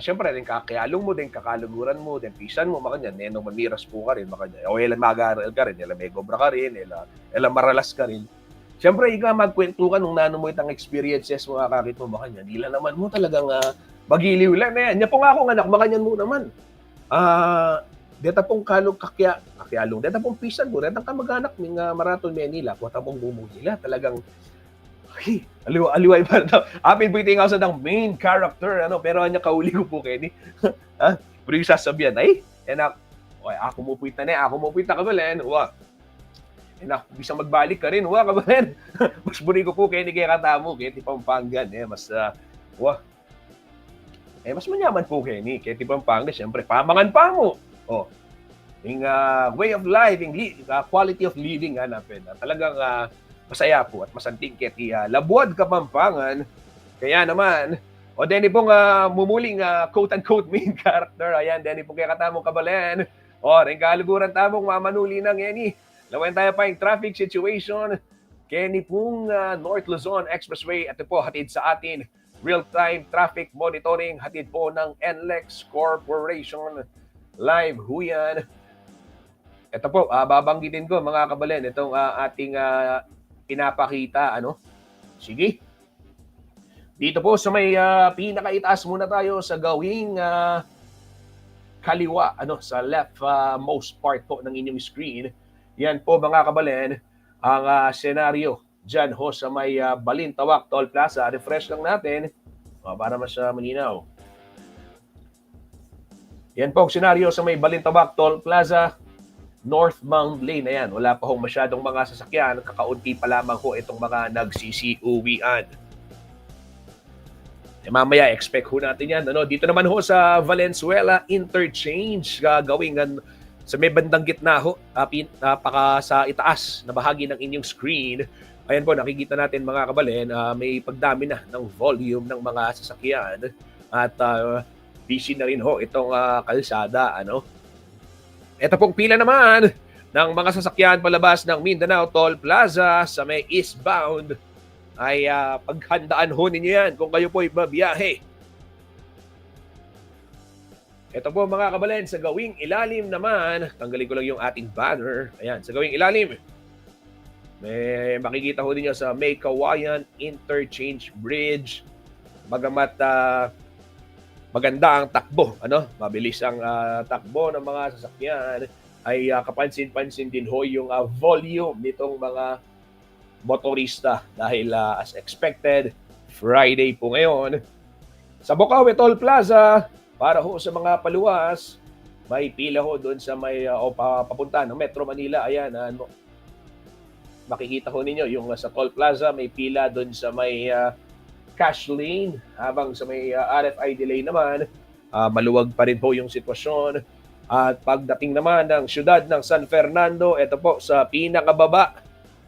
syempre din kakayalong mo din, kakaluguran mo, then pisan mo makanya neno mamiras po ka rin makanya ilan mag-aaral ka rin, ilan may gobra ka rin, ilan maralas ka rin. Syempre ika magkwentuhan nung nano mo itang experiences mo kakakit mo makanya nila naman mo talagang magiliw lang nya po nga akong anak makanyan mo naman deta pong kakyalong deta pong pisan mo deta ka mag-anak ng Marathon Manila po tapong bumulila talagang aliway pa na. Apin po itingaw sa ng main character, pero anya kauli ko po, Kenny. Pero yung sasabihan, ako mo po kabalen, bisa magbalik ka rin, kabalen. Mas buri ko po, Kenny, kaya katamo, Kenny Pampangan, mas manyaman po, Kenny, Kenny Pampangan, siyempre, pamangan pa mo. Yung way of life, yung quality of living, hanapin. Talagang, masaya po at masanting keti Labuad Kapampangan. Kaya naman, Denny pong mumuling quote-unquote main character. Ayan, Denny pong kaya katamong kabalen. Rin kaluguran tamong mamanuli ng Kenny. Lawan tayo pa yung traffic situation. Kenny pong North Luzon Expressway. Ito po, hatid sa atin. Real-time traffic monitoring. Hatid po ng NLEX Corporation. Live huyan. Ito po, babanggitin ko mga kabalen. Itong ating pinapakita, Sige. Dito po sa may pinakaitaas muna tayo sa gawing kaliwa, sa left most part po ng inyong screen. Yan po mga kabalen, ang senaryo dyan ho sa may Balintawak Toll Plaza. Refresh lang natin para mas malinaw. Yan po ang senaryo sa may Balintawak Toll Plaza. Northbound lane, ayan, wala pa hong masyadong mga sasakyan, kakaunti pa lamang ho itong mga nagsisi-uwian. Mamaya, expect ho natin yan. Dito naman ho sa Valenzuela Interchange, gagawin sa may bandang gitna ho, paka sa itaas na bahagi ng inyong screen. Ayan po, nakikita natin mga kabalen, may pagdami na ng volume ng mga sasakyan at busy na rin ho itong kalsada, Ito pong pila naman ng mga sasakyan palabas ng Mindanao Toll Plaza sa may eastbound ay paghandaan ho ninyo yan kung kayo po ay babiyahe. Ito po mga kabalen, sa gawing ilalim naman, tanggalin ko lang yung ating banner. Ayan, sa gawing ilalim, may makikita ho ninyo sa May Kawayan Interchange Bridge. Bagamat maganda ang takbo, mabilis ang takbo ng mga sasakyan. ay kapansin-pansin din ho yung volume nitong mga motorista dahil as expected, Friday po ngayon. Sa Bocaue Toll Plaza, para ho sa mga paluwas, may pila ho doon sa may papunta ng Metro Manila. Ayan, makikita ho ninyo yung sa Toll Plaza, may pila doon sa may cash lane, habang sa may RFID lane naman, maluwag pa rin po yung sitwasyon. At pagdating naman ng siyudad ng San Fernando, ito po sa pinakababa,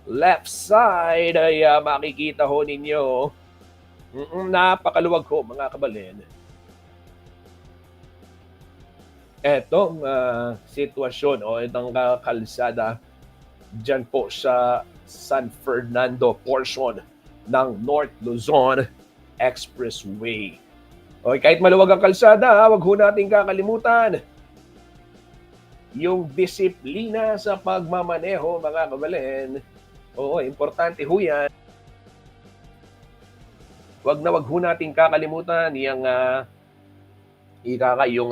left side, ay makikita ho ninyo, napakaluwag ho mga kabalin. Etong sitwasyon o itong kalsada dyan po sa San Fernando portion ng North Luzon Expressway. Okay, kahit maluwag ang kalsada, wag ho natin kakalimutan yung disiplina sa pagmamaneho mga kabalin. Oo, importante ho yan. Wag ho natin kakalimutan yung yung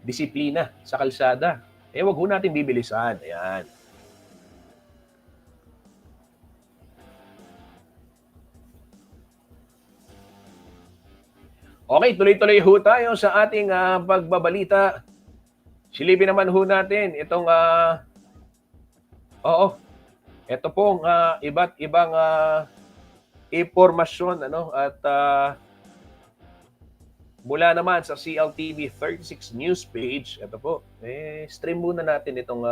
disiplina sa kalsada. Wag ho natin bibilisan. Ayan. Okay, tuloy-tuloy ho tayo sa ating pagbabalita. Silipin naman ho natin itong ito pong iba't ibang impormasyon at mula naman sa CLTV 36 news page. Ito po, stream muna natin itong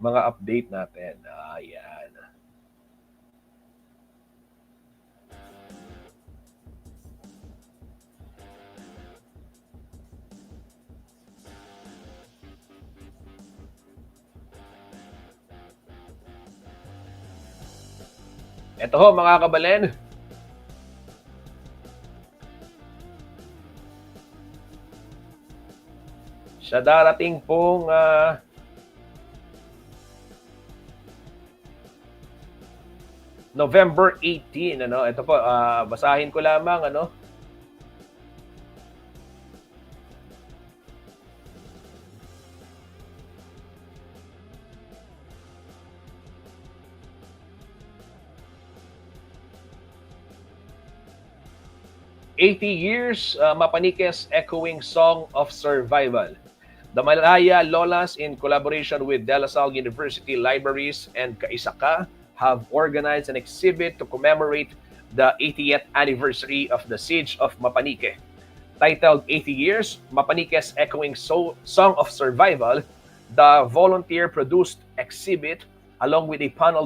mga update natin. Ayan. Ito ho mga kabalen. Sa darating pong November 18, ito po, basahin ko lamang, 80 years, Mapaniques echoing Song of Survival. The Malaya Lolas, in collaboration with De La Salle University Libraries and Kaisaka, have organized an exhibit to commemorate the 80th anniversary of the Siege of Mapanique. Titled 80 Years, Mapaniques Echoing Song of Survival, the volunteer-produced exhibit, along with a panel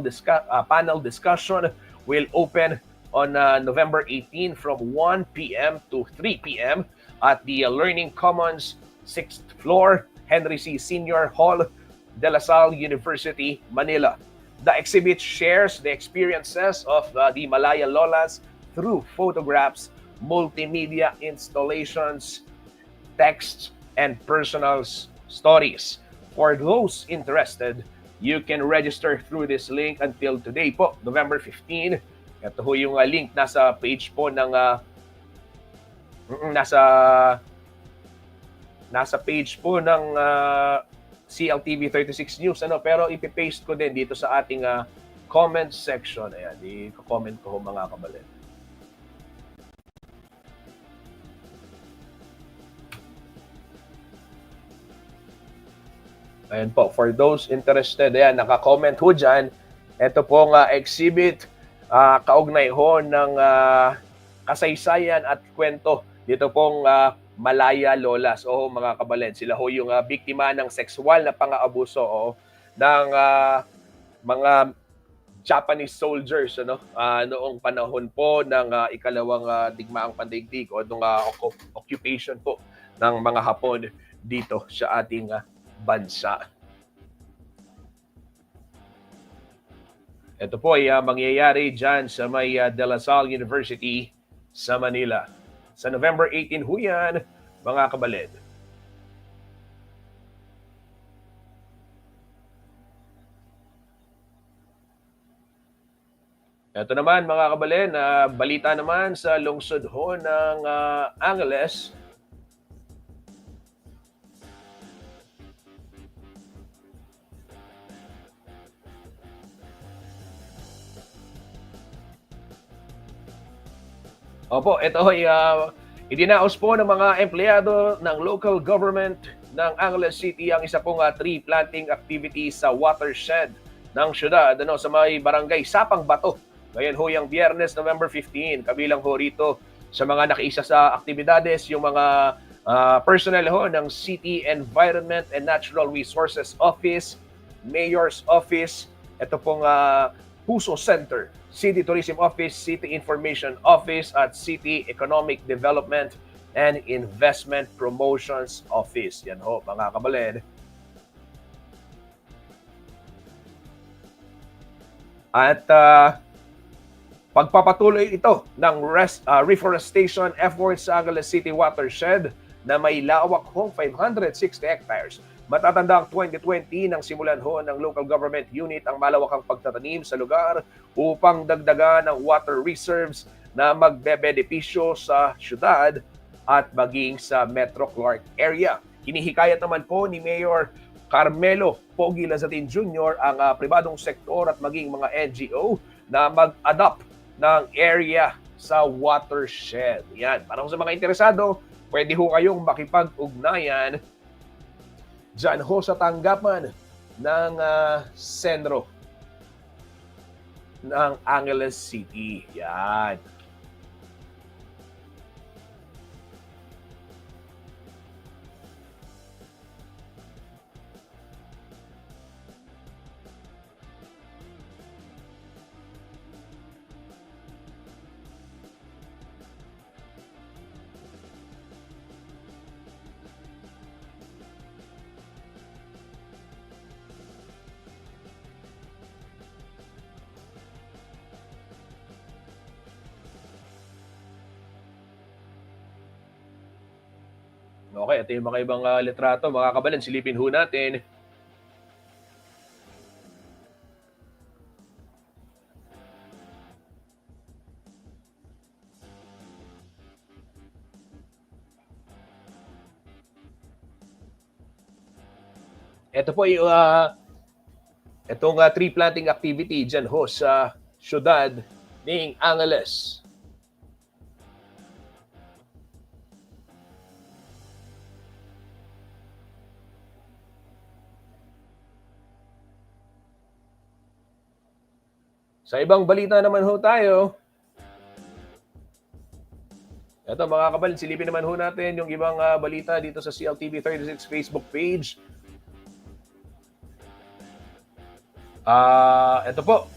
discussion, will open on November 18 from 1 p.m. to 3 p.m. at the Learning Commons 6th floor, Henry C. Senior Hall, De La Salle University, Manila. The exhibit shares the experiences of the Malaya Lolas through photographs, multimedia installations, texts, and personal stories. For those interested, you can register through this link until today po, November 15. Ito ho yung link nasa page po ng nasa page po ng CLTV 36 News, pero ipipaste ko din dito sa ating comment section. Ayan, i-comment ko ho mga kabalin. Ayan po, for those interested, ayan, naka-comment ho dyan. Ito pong exhibit, kaugnay ho ng kasaysayan at kwento dito pong Malaya Lolas. O mga kabalin, sila ho yung biktima ng sexual na pang-aabuso ng mga Japanese soldiers noong panahon po ng ikalawang digmaang pandaigdig o nung occupation po ng mga Hapon dito sa ating bansa. Ito po ay mangyayari dyan sa may De La Salle University sa Manila. Sa November 18 ho yan, mga kabalid. Ito naman mga kabalid, balita naman sa lungsod ho ng Angeles. Opo, ito ay idinaos po ng mga empleyado ng local government ng Angeles City ang isa pong tree planting activity sa watershed ng syudad sa may barangay Sapang Bato. Ngayon ho yung Biyernes, November 15, kabilang ho rito sa mga nakiisa sa aktibidades yung mga personnel ho ng City Environment and Natural Resources Office, Mayor's Office, ito pong Puso Center, City Tourism Office, City Information Office at City Economic Development and Investment Promotions Office. Yan ho, mga kabaled. At pagpapatuloy ito ng reforestation efforts sa Angeles City watershed na may lawak hong 560 hectares. Matatanda ang 2020 nang simulan ho ng local government unit ang malawakang pagtatanim sa lugar upang dagdagan ang water reserves na magbebenepisyo sa syudad at maging sa Metro Clark area. Hinihikayat naman po ni Mayor Carmelo Pogi Lazatin Jr. ang pribadong sektor at maging mga NGO na mag-adopt ng area sa watershed. Yan. Para sa mga interesado, pwede ho kayong makipag-ugnayan dyan ho sa tanggapan ng sentro ng Angeles City. Yan. Okay, ito yung mga ibang litrato. Mga kabalan, silipin ho natin. Ito po yung itong tree planting activity dyan ho sa syudad ng Angeles. Sa ibang balita naman ho tayo. Ito mga kabalan, silipin naman ho natin yung ibang balita dito sa CLTV 36 Facebook page. Ito po.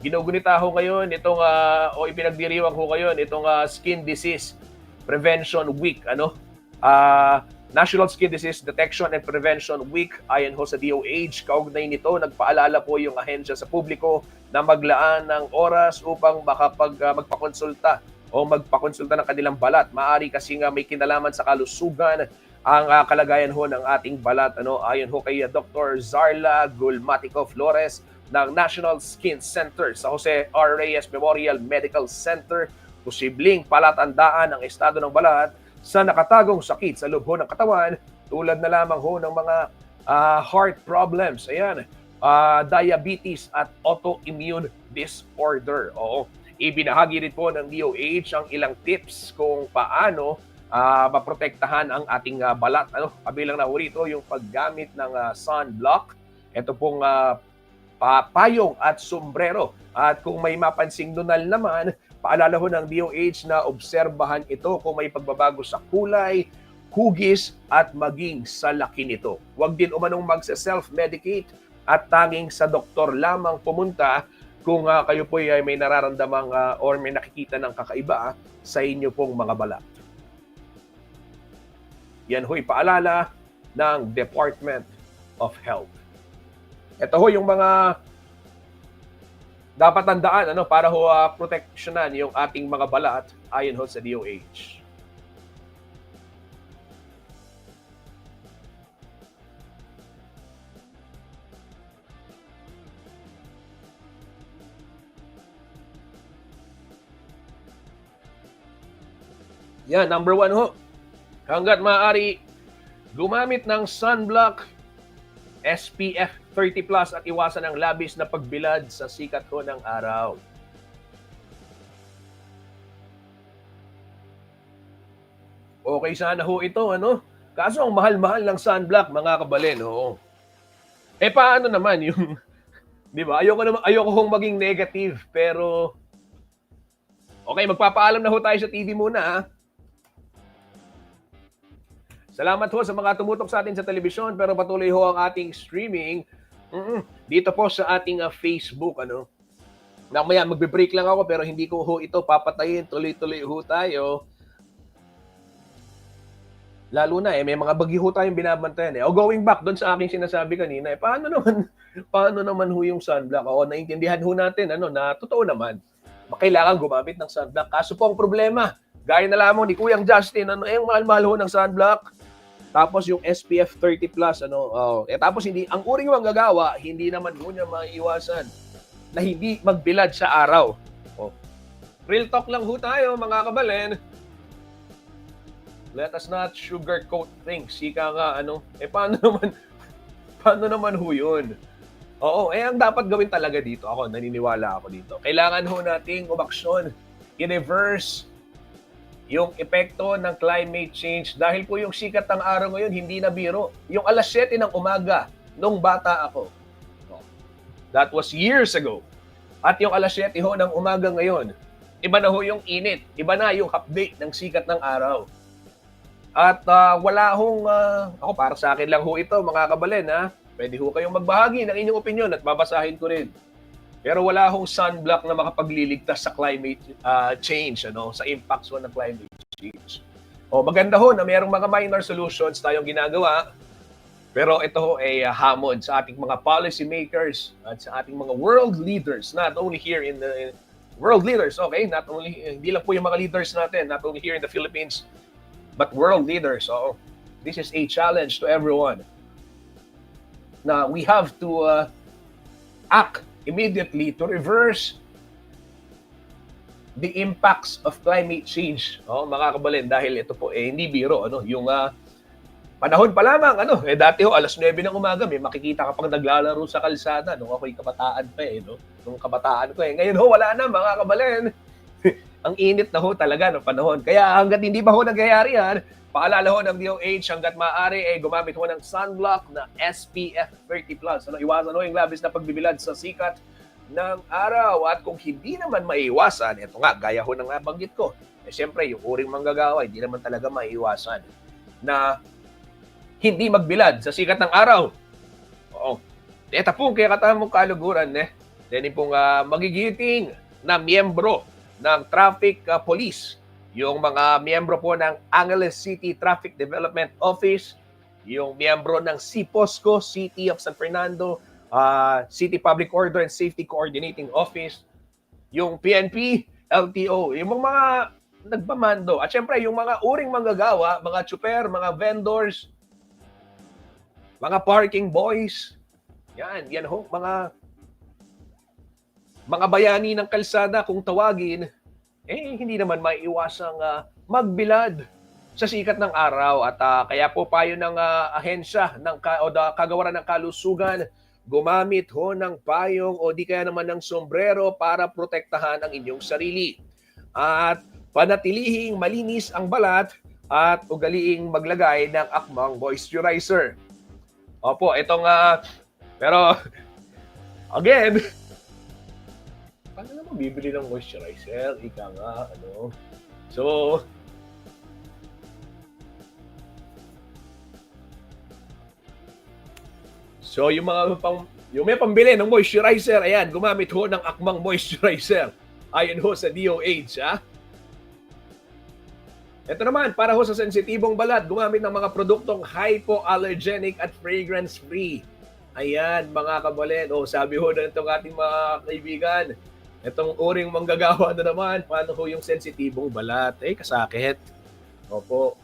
Ginugunita ho ngayon itong o ipinagdiriwang ho ngayon itong Skin Disease Prevention Week, National Skin Disease Detection and Prevention Week. Ayon ho sa DOH, kaugnay nito nagpaalala po yung ahensya sa publiko na maglaan ng oras upang magpakonsulta o magpakonsulta ng kanilang balat. Maari kasi nga may kinalaman sa kalusugan ang kalagayan ho ng ating balat. Ayon ho kay Dr. Zarla Gulmatico Flores ng National Skin Center sa Jose R. Reyes Memorial Medical Center, posibleng palatandaan ang estado ng balat sa nakatagong sakit sa loob ho ng katawan tulad na lamang ho ng mga heart problems, diabetes at autoimmune disorder. Oo. Ibinahagi rin po ng DOH ang ilang tips kung paano maprotektahan ang ating balat. Kabilang na rito yung paggamit ng sunblock, ito pong payong at sombrero. At kung may mapansing nunal naman, paalala ho ng DOH na obserbahan ito kung may pagbabago sa kulay, hugis at maging sa laki nito. Huwag din umanong magse-self-medicate at tanging sa doktor lamang pumunta kung kayo po ay may nararamdamang or may nakikita ng kakaiba sa inyo pong mga balat. Yan ho'y paalala ng Department of Health. Ito ho yung mga dapat tandaan para ho proteksyonan yung ating mga balat ayon ho sa DOH. Yan, number 1 ho. Hanggat maaari, gumamit ng sunblock, SPF 30 plus at iwasan ang labis na pagbilad sa sikat ho ng araw. Okay sana ho ito, ano? Kaso ang mahal-mahal ng sunblock, mga kabalen, oo. Paano naman yung, 'di ba? Ayoko hong maging negative, pero okay, magpapaalam na ho tayo sa TV muna, ha. Salamat ho sa mga tumutok sa atin sa telebisyon, pero patuloy ho ang ating streaming dito po sa ating Facebook, ano. Mamaya magbe-break lang ako pero hindi ko ho ito papatayin, tuloy-tuloy ho tayo. Lalo na may mga bagyo ho tayong binabantayan eh. O going back doon sa aking sinasabi kanina, paano naman ho yung sunblock? O naintindihan ho natin na totoo naman. Kailangan gumamit ng sunblock. Kaso po ang problema, gaya na lamang ni Kuyang Justin, yung mahal-mahal ho ng sunblock. Tapos yung SPF 30 plus, tapos ang uring manggagawa, hindi naman ho niya maiiwasan na hindi magbilad sa araw. Real talk lang ho tayo, mga kabalen. Let us not sugarcoat things. Sika nga, paano naman ho yun? Oo, ang dapat gawin talaga dito, naniniwala ako dito. Kailangan ho nating umaksyon, i-reverse yung epekto ng climate change dahil po yung sikat ng araw ngayon hindi na biro. Yung alas 7 ng umaga nung bata ako. That was years ago. At yung alas 7 ho ng umaga ngayon, iba na ho yung init, iba na yung hapde ng sikat ng araw. At wala hong, ako para sa akin lang ho ito, mga kabalen, ha? Pwede ho kayong magbahagi ng inyong opinion at babasahin ko rin. Pero wala hong sunblock na makapagliligtas sa climate change, sa impacts ho ng climate change. Maganda ho na mayroong mga minor solutions tayong ginagawa, pero ito ho ay hamon sa ating mga policy makers at sa ating mga world leaders, not only here in the world leaders, okay? Not only, hindi lang po yung mga leaders natin, not only here in the Philippines, but world leaders. So, this is a challenge to everyone. Now, we have to act immediately to reverse the impacts of climate change. Mga kabalen, dahil ito po hindi biro. Yung panahon pa lamang, dati ho, alas 9 ng umaga, may makikita ka pang naglalaro sa kalsada nung ako'y kabataan pa nung kabataan ko Ngayon ho, wala na, mga kabalen. Ang init na ho talaga ng panahon. Kaya hanggat hindi pa ho nangyayari yan, paalala ho ng DOH, hanggat maaari gumamit ho ng sunblock na SPF 30+. Iwasan ho yung labis na pagbibilad sa sikat ng araw. At kung hindi naman maiwasan, ito nga, gaya ho ng nabanggit ko, siyempre, yung uring manggagawa, hindi naman talaga maiwasan na hindi magbilad sa sikat ng araw. Ito pong kaya katamong kaluguran, Then pong magigiting na miyembro ng traffic police, yung mga miyembro po ng Angeles City Traffic Development Office, yung miyembro ng CPOSCO, City of San Fernando, City Public Order and Safety Coordinating Office, yung PNP, LTO, yung mga nagpamando, at syempre yung mga uring manggagawa, mga tsuper, mga vendors, mga parking boys, yan ho, mga bayani ng kalsada kung tawagin, hindi naman maiiwasang magbilad sa sikat ng araw. At kaya po payo ng ahensya o kagawaran ng kalusugan, gumamit ho ng payong o di kaya naman ng sombrero para protektahan ang inyong sarili. At panatilihing malinis ang balat at ugaliing maglagay ng akmang moisturizer. Opo, itong pero again, paano naman bibili ng moisturizer? Ika nga, So, yung may pambili ng moisturizer, ayan, gumamit ho ng akmang moisturizer. Ayon ho sa DOH, Ito naman, para ho sa sensitibong balat, gumamit ng mga produktong hypoallergenic at fragrance-free. Ayan, mga kabalen. Sabi ho na itong ating mga kaibigan, itong uring manggagawa na naman, paano ho yung sensitibong balat? Kasakit. Opo.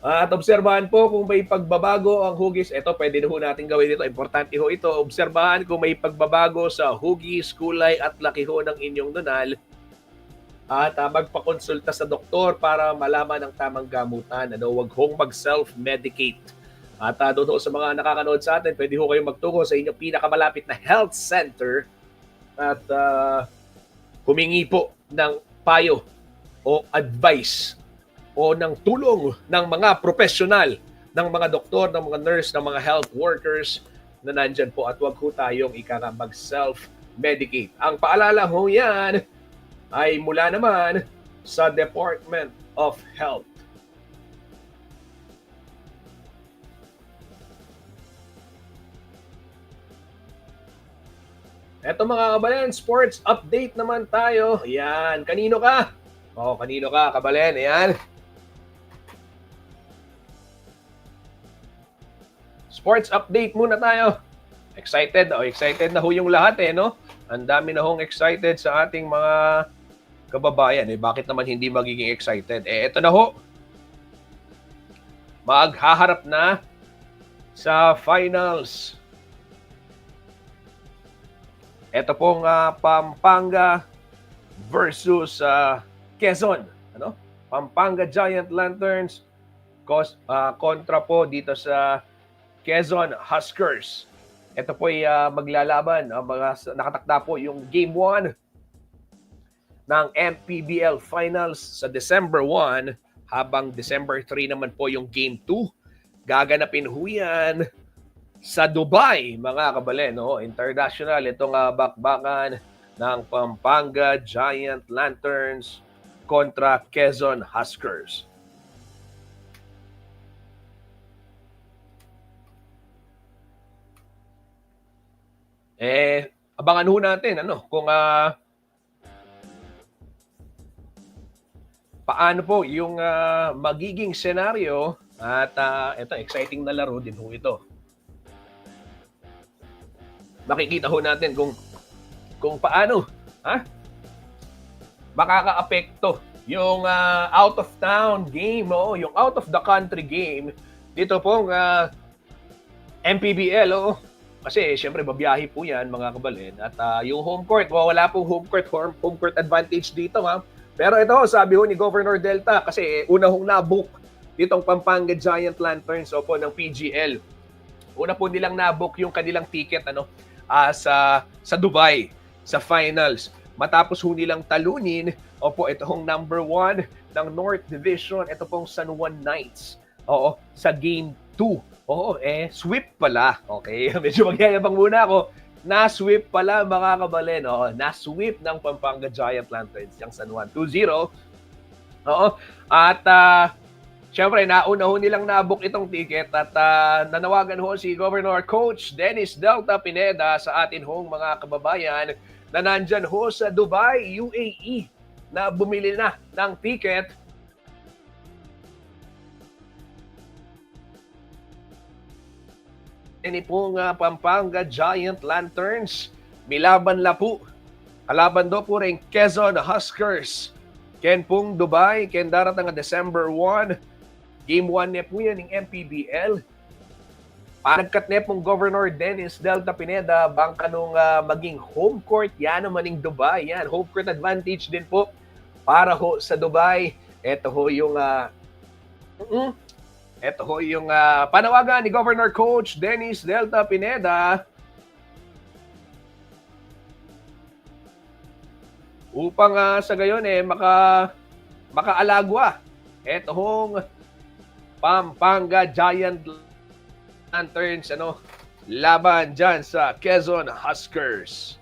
At obserbahan po kung may pagbabago ang hugis. Ito, pwede na ho natin gawin dito. Importante ho ito. Obserbahan kung may pagbabago sa hugis, kulay at laki ho ng inyong nunal. At magpakonsulta sa doktor para malaman ang tamang gamutan. Huwag hong mag-self-medicate. At doon sa mga nakakanood sa atin, pwede ho kayong magtungo sa inyong pinakamalapit na health center at humingi po ng payo o advice o ng tulong ng mga profesional, ng mga doktor, ng mga nurse, ng mga health workers na nandyan po, at huwag ho tayong mag-self-medicate. Ang paalala ho yan ay mula naman sa Department of Health. Eto mga kabalen, sports update naman tayo. Ayan, kanino ka? Kanino ka, kabalen? Ayan. Sports update muna tayo. Excited? Excited na ho yung lahat no? Ang dami na hong excited sa ating mga kababayan. Bakit naman hindi magiging excited? Eto na ho. Maghaharap na sa finals. Ito pong Pampanga versus Quezon. Pampanga Giant Lanterns kontra po dito sa Quezon Huskers. Ito po ay maglalaban. Nakatakda po yung Game 1 ng MPBL Finals sa December 1, habang December 3 naman po yung Game 2. Gaganapin ho yan sa Dubai, mga kabalen, international itong bakbakan ng Pampanga Giant Lanterns kontra Quezon Huskers. Abangan ho natin kung paano po yung magiging senaryo, at ito, exciting na laro din ho ito. Makikita ho natin kung paano makakaapekto yung out of town game, yung out of the country game dito pong MPBL. Kasi syempre babiyahe po yan, mga kabalen, at yung home court, wala pong home court advantage dito Pero ito, sabi ho ni Governor Delta, kasi una hong nabook ditong Pampanga Giant Lanterns ng PGL. Una po nilang nabook yung kanilang ticket sa Dubai, sa finals. Matapos ho nilang talunin, ito hong number 1 ng North Division, ito pong San Juan Knights. Sa Game 2. Sweep pala. Okay, medyo magyayabang muna ako. Na-sweep pala, mga kabalen. Na-sweep ng Pampanga Giant Lanterns yung San Juan 2-0. At syempre, nauna ho nilang nabook itong ticket, at nanawagan ho si Governor Coach Dennis Delta Pineda sa atin hong mga kababayan na nandyan ho sa Dubai, UAE, na bumili na ng ticket. Ini pong Pampanga Giant Lanterns, milaban la po. Kalaban do po rin Quezon Huskers. Ken pong Dubai, ken daratang December 1. Game 1 na po yan ng MPBL. Panagkat na pong Governor Dennis Delta Pineda, bangka nung maging home court, yan naman ng Dubai. Yan, home court advantage din po para ho sa Dubai. Ito ho yung panawagan ni Governor Coach Dennis Delta Pineda upang sa gayon makaalagwa ito hong Pampanga Giant Lanterns laban dyan sa Quezon Huskers.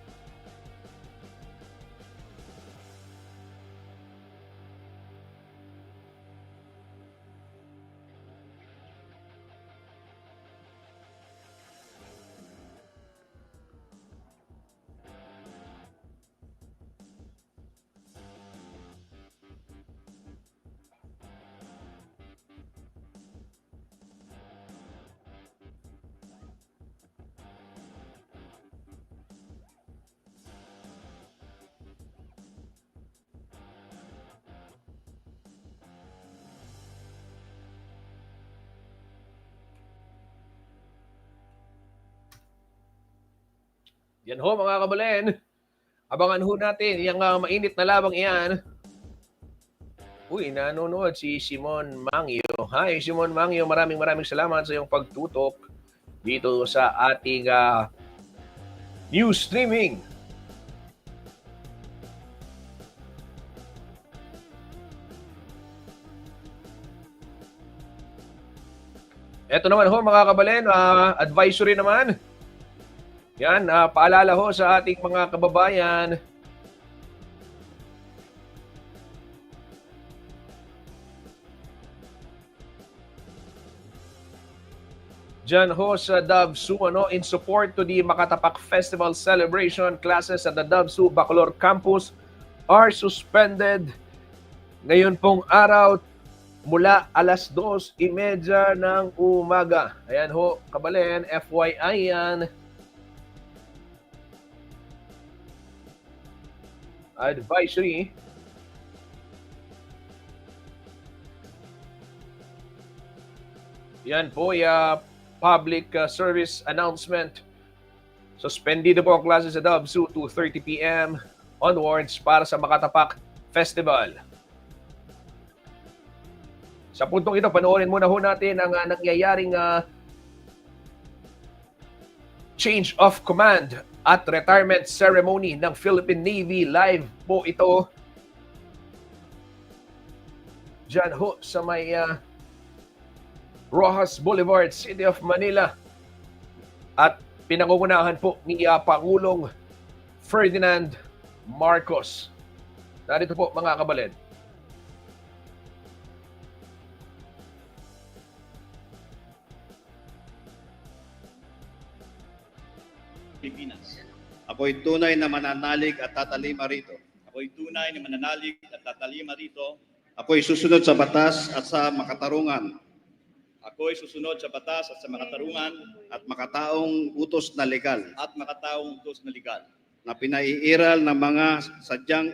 Yan ho, mga kabalen. Abangan ho natin yung mainit na labang iyan. Uy, nanonood si Simon Mangyo. Hi, Simon Mangyo. Maraming salamat sa iyong pagtutok dito sa ating news streaming. Ito naman ho mga kabalen, advisory naman. Yan, paalala ho sa ating mga kababayan. Diyan ho sa Davsu, in support to the Makatapak Festival celebration, classes at the Davsu Bacolor Campus are suspended ngayon pong araw mula alas 2:30 ng umaga. Ayan ho, kabalen, FYI yan. Advisory. Yan po, public service announcement. Suspendido po ang klase sa Davsu 2:30 p.m. onwards para sa Makatapak Festival. Sa puntong ito, panoorin muna ho natin ang nangyayaring change of command at retirement ceremony ng Philippine Navy. Live po ito. Diyan ho sa may Rojas Boulevard, City of Manila. At pinangungunahan po ni Pangulong Ferdinand Marcos. Narito po mga kabalen. Pilipinas. Ako'y tunay na mananalig at tatalima rito. Ako'y tunay na mananalig at tatalima rito. Ako'y susunod sa batas at sa makatarungan. Ako'y susunod sa batas at sa makatarungan. At makataong utos na legal. At makataong utos na legal. Na pinaiiral ng mga sadyang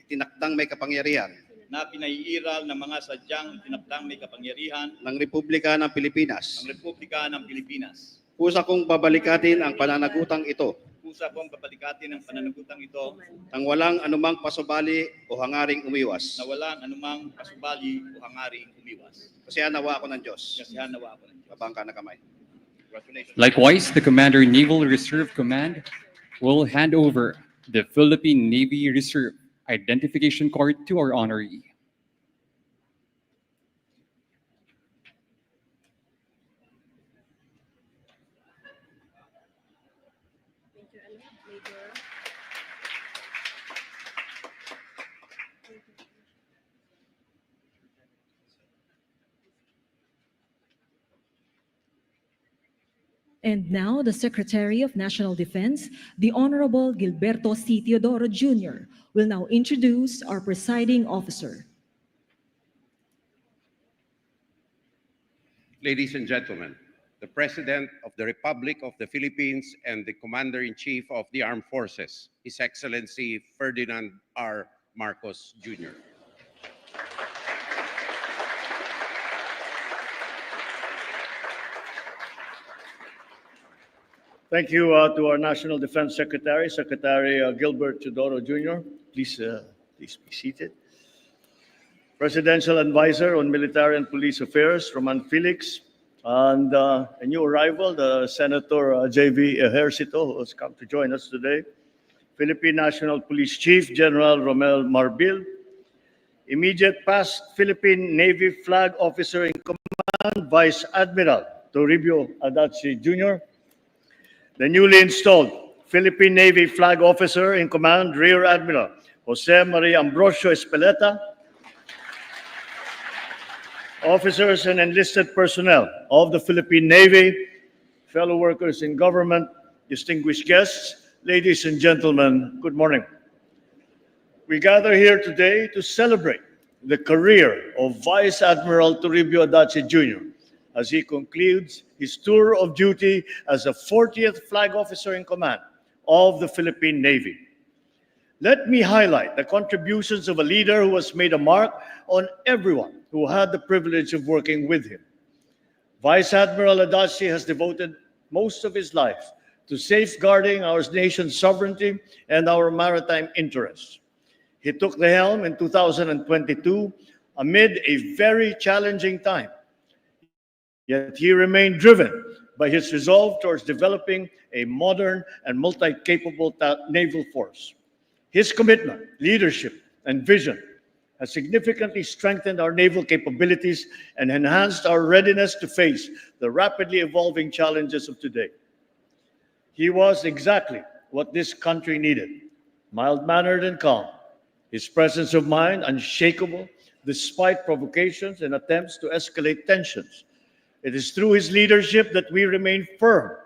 tinakdang may kapangyarihan. Na pinaiiral ng mga sadyang tinakdang may kapangyarihan. Ng Republika ng Pilipinas. Ng Republika ng Pilipinas. Kusa kong babalikatin ang pananagutang ito. Kusa kong babalikatin ang pananagutang ito. Nang walang anumang pasubali o hangaring umiwas. Na walang anumang pasubali o hangaring umiwas. Kasihan nawa ako ng Diyos. Kasihan nawa ako ng Diyos. Babangka na kamay. Congratulations. Likewise, the Commander Naval Reserve Command will hand over the Philippine Navy Reserve Identification Card to our honoree. And now, the Secretary of National Defense, the Honorable Gilberto C. Teodoro Jr., will now introduce our presiding officer. Ladies and gentlemen, the President of the Republic of the Philippines and the Commander-in-Chief of the Armed Forces, His Excellency Ferdinand R. Marcos Jr. Thank you to our National Defense Secretary, Secretary Gilbert Teodoro Jr. Please be seated. Presidential Advisor on Military and Police Affairs, Roman Felix, and a new arrival, the Senator J.V. Ejercito, who has come to join us today. Philippine National Police Chief General Romel Marbil, immediate past Philippine Navy Flag Officer in Command, Vice Admiral Toribio Adachi Jr., the newly installed Philippine Navy Flag Officer in Command, Rear Admiral Jose Maria Ambrosio Espeleta, officers and enlisted personnel of the Philippine Navy, fellow workers in government, distinguished guests, ladies and gentlemen, good morning. We gather here today to celebrate the career of Vice Admiral Toribio Adachi Jr. as he concludes his tour of duty as a 40th Flag Officer in Command of the Philippine Navy. Let me highlight the contributions of a leader who has made a mark on everyone who had the privilege of working with him. Vice Admiral Adachi has devoted most of his life to safeguarding our nation's sovereignty and our maritime interests. He took the helm in 2022 amid a very challenging time. Yet he remained driven by his resolve towards developing a modern and multi-capable naval force. His commitment, leadership, and vision has significantly strengthened our naval capabilities and enhanced our readiness to face the rapidly evolving challenges of today. He was exactly what this country needed, mild-mannered and calm, his presence of mind unshakable despite provocations and attempts to escalate tensions. It is through his leadership that we remain firm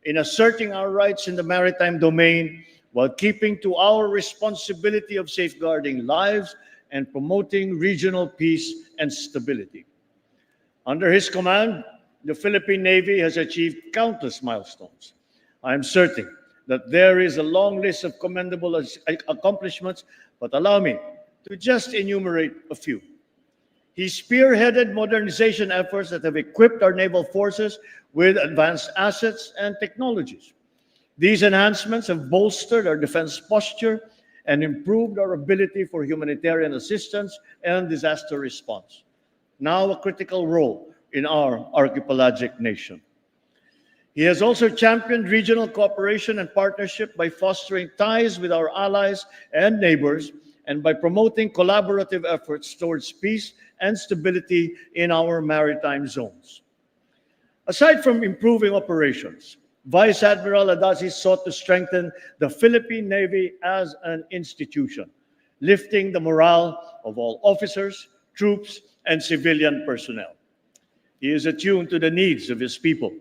in asserting our rights in the maritime domain while keeping to our responsibility of safeguarding lives and promoting regional peace and stability. Under his command, the Philippine Navy has achieved countless milestones. I am certain that there is a long list of commendable accomplishments, but allow me to just enumerate a few. He spearheaded modernization efforts that have equipped our naval forces with advanced assets and technologies. These enhancements have bolstered our defense posture and improved our ability for humanitarian assistance and disaster response, now a critical role in our archipelagic nation. He has also championed regional cooperation and partnership by fostering ties with our allies and neighbors and by promoting collaborative efforts towards peace and stability in our maritime zones. Aside from improving operations, Vice Admiral Adazi sought to strengthen the Philippine Navy as an institution, lifting the morale of all officers, troops, and civilian personnel. He is attuned to the needs of his people.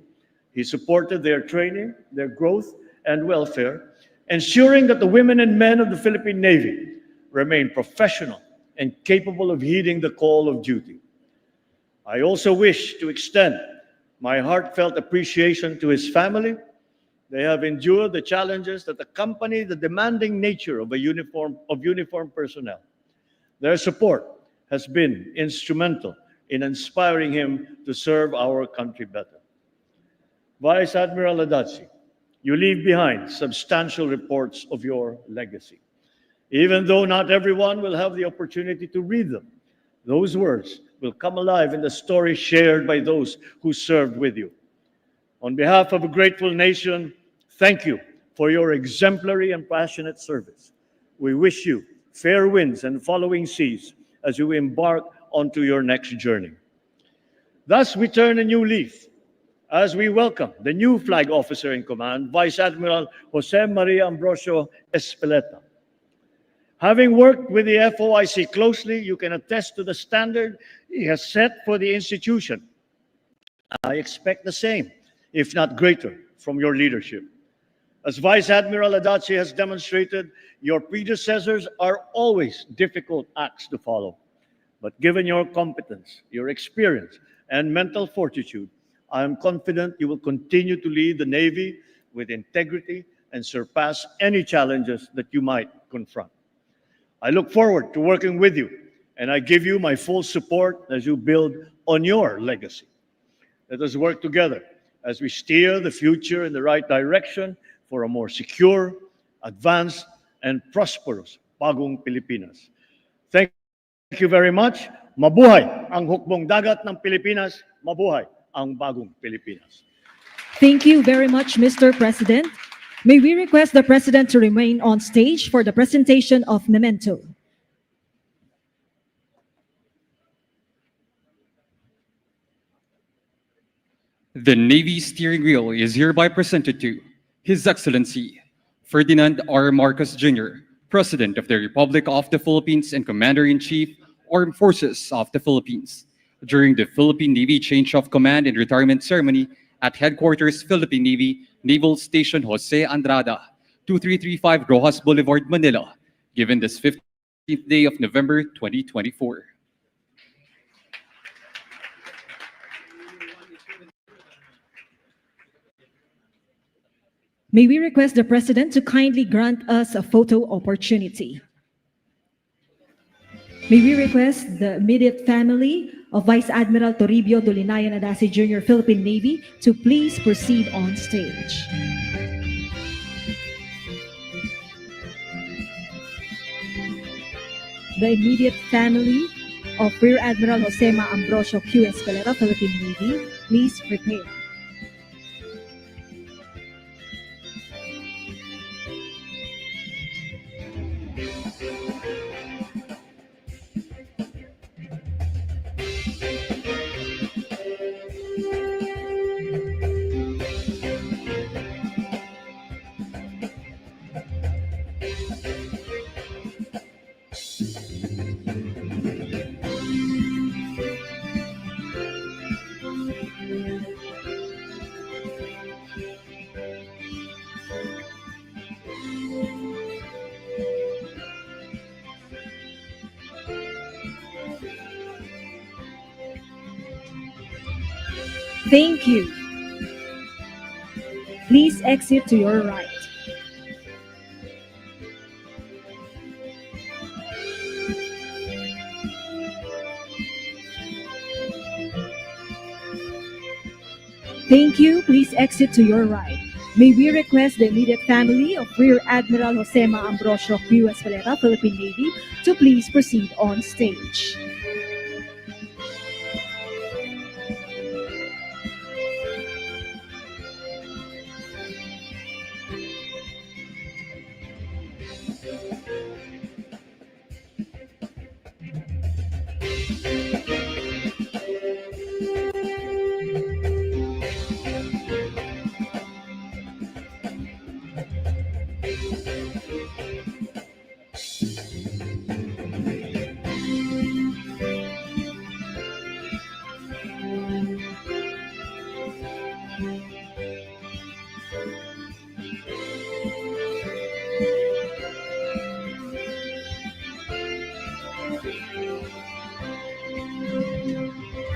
He supported their training, their growth, and welfare, ensuring that the women and men of the Philippine Navy remain professional and capable of heeding the call of duty. I also wish to extend my heartfelt appreciation to his family. They have endured the challenges that accompany the demanding nature of uniformed personnel. Their support has been instrumental in inspiring him to serve our country better. Vice Admiral Adazi, you leave behind substantial reports of your legacy. Even though not everyone will have the opportunity to read them, those words will come alive in the story shared by those who served with you. On behalf of a grateful nation, thank you for your exemplary and passionate service. We wish you fair winds and following seas as you embark onto your next journey. Thus, we turn a new leaf as we welcome the new flag officer in command, Vice Admiral Jose Maria Ambrosio Espeleta. Having worked with the FOIC closely, you can attest to the standard he has set for the institution. I expect the same, if not greater, from your leadership. As Vice Admiral Adazi has demonstrated, your predecessors are always difficult acts to follow. But given your competence, your experience, and mental fortitude, I am confident you will continue to lead the Navy with integrity and surpass any challenges that you might confront. I look forward to working with you, and I give you my full support as you build on your legacy. Let us work together as we steer the future in the right direction for a more secure, advanced, and prosperous bagong Pilipinas. Thank you very much. Mabuhay ang hukbong dagat ng Pilipinas. Mabuhay ang bagong Pilipinas. Thank you very much, Mr. President. May we request the President to remain on stage for the presentation of memento. The Navy steering wheel is hereby presented to His Excellency Ferdinand R. Marcos Jr., President of the Republic of the Philippines and Commander-in-Chief, Armed Forces of the Philippines, during the Philippine Navy Change of Command and Retirement Ceremony at Headquarters Philippine Navy, Naval Station Jose Andrada, 2335 Rojas Boulevard, Manila, given this 15th day of November 2024. May we request the President to kindly grant us a photo opportunity. May we request the immediate family of Vice Admiral Toribio Dolinayan Adazi Jr., Philippine Navy, to please proceed on stage. The immediate family of Rear Admiral Josema Ambrosio Q. Espeleta, Philippine Navy, please prepare. Thank you. Please exit to your right. Thank you. Please exit to your right. May we request the immediate family of Rear Admiral Josema Ambrosio Q. Escalera, Philippine Navy, to please proceed on stage.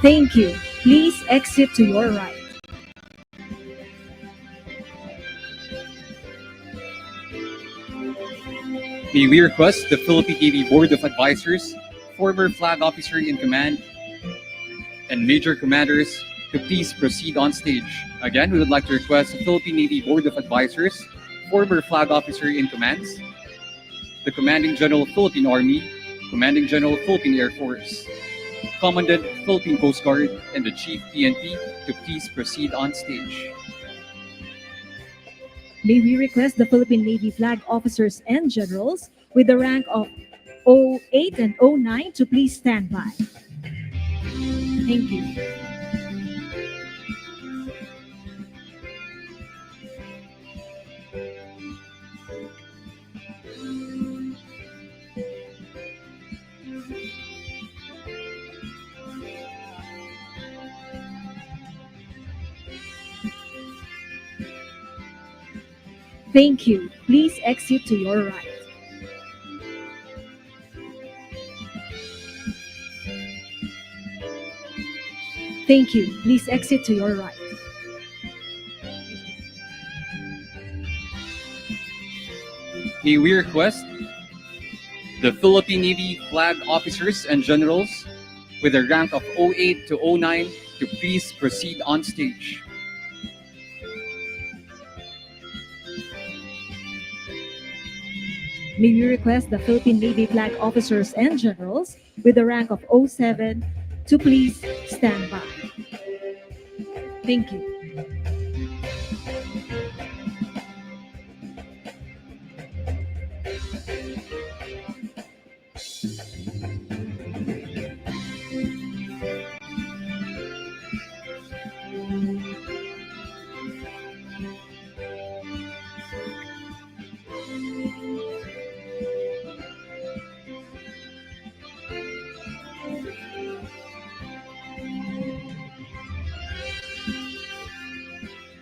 Thank you. Please exit to your right. May we request the Philippine Navy Board of Advisors, former flag officer in command, and major commanders to please proceed on stage. Again, we would like to request the Philippine Navy Board of Advisors, former flag officer in commands, the Commanding General of Philippine Army, Commanding General of Philippine Air Force, Commandant Philippine Coast Guard, and the Chief PNP to please proceed on stage. May we request the Philippine Navy flag officers and generals with the rank of 08 and 09 to please stand by. Thank you. Thank you. Please exit to your right. Thank you. Please exit to your right. May we request the Philippine Navy flag officers and generals with a rank of 08 to 09 to please proceed on stage. May we request the Philippine Navy flag officers and generals with the rank of 07 to please stand by. Thank you.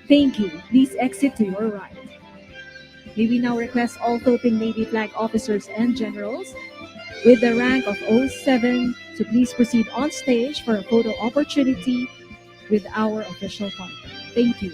Thank you. Please exit to your right. May we now request all Philippine Navy flag officers and generals with the rank of 07 to please proceed on stage for a photo opportunity with our official partner. Thank you.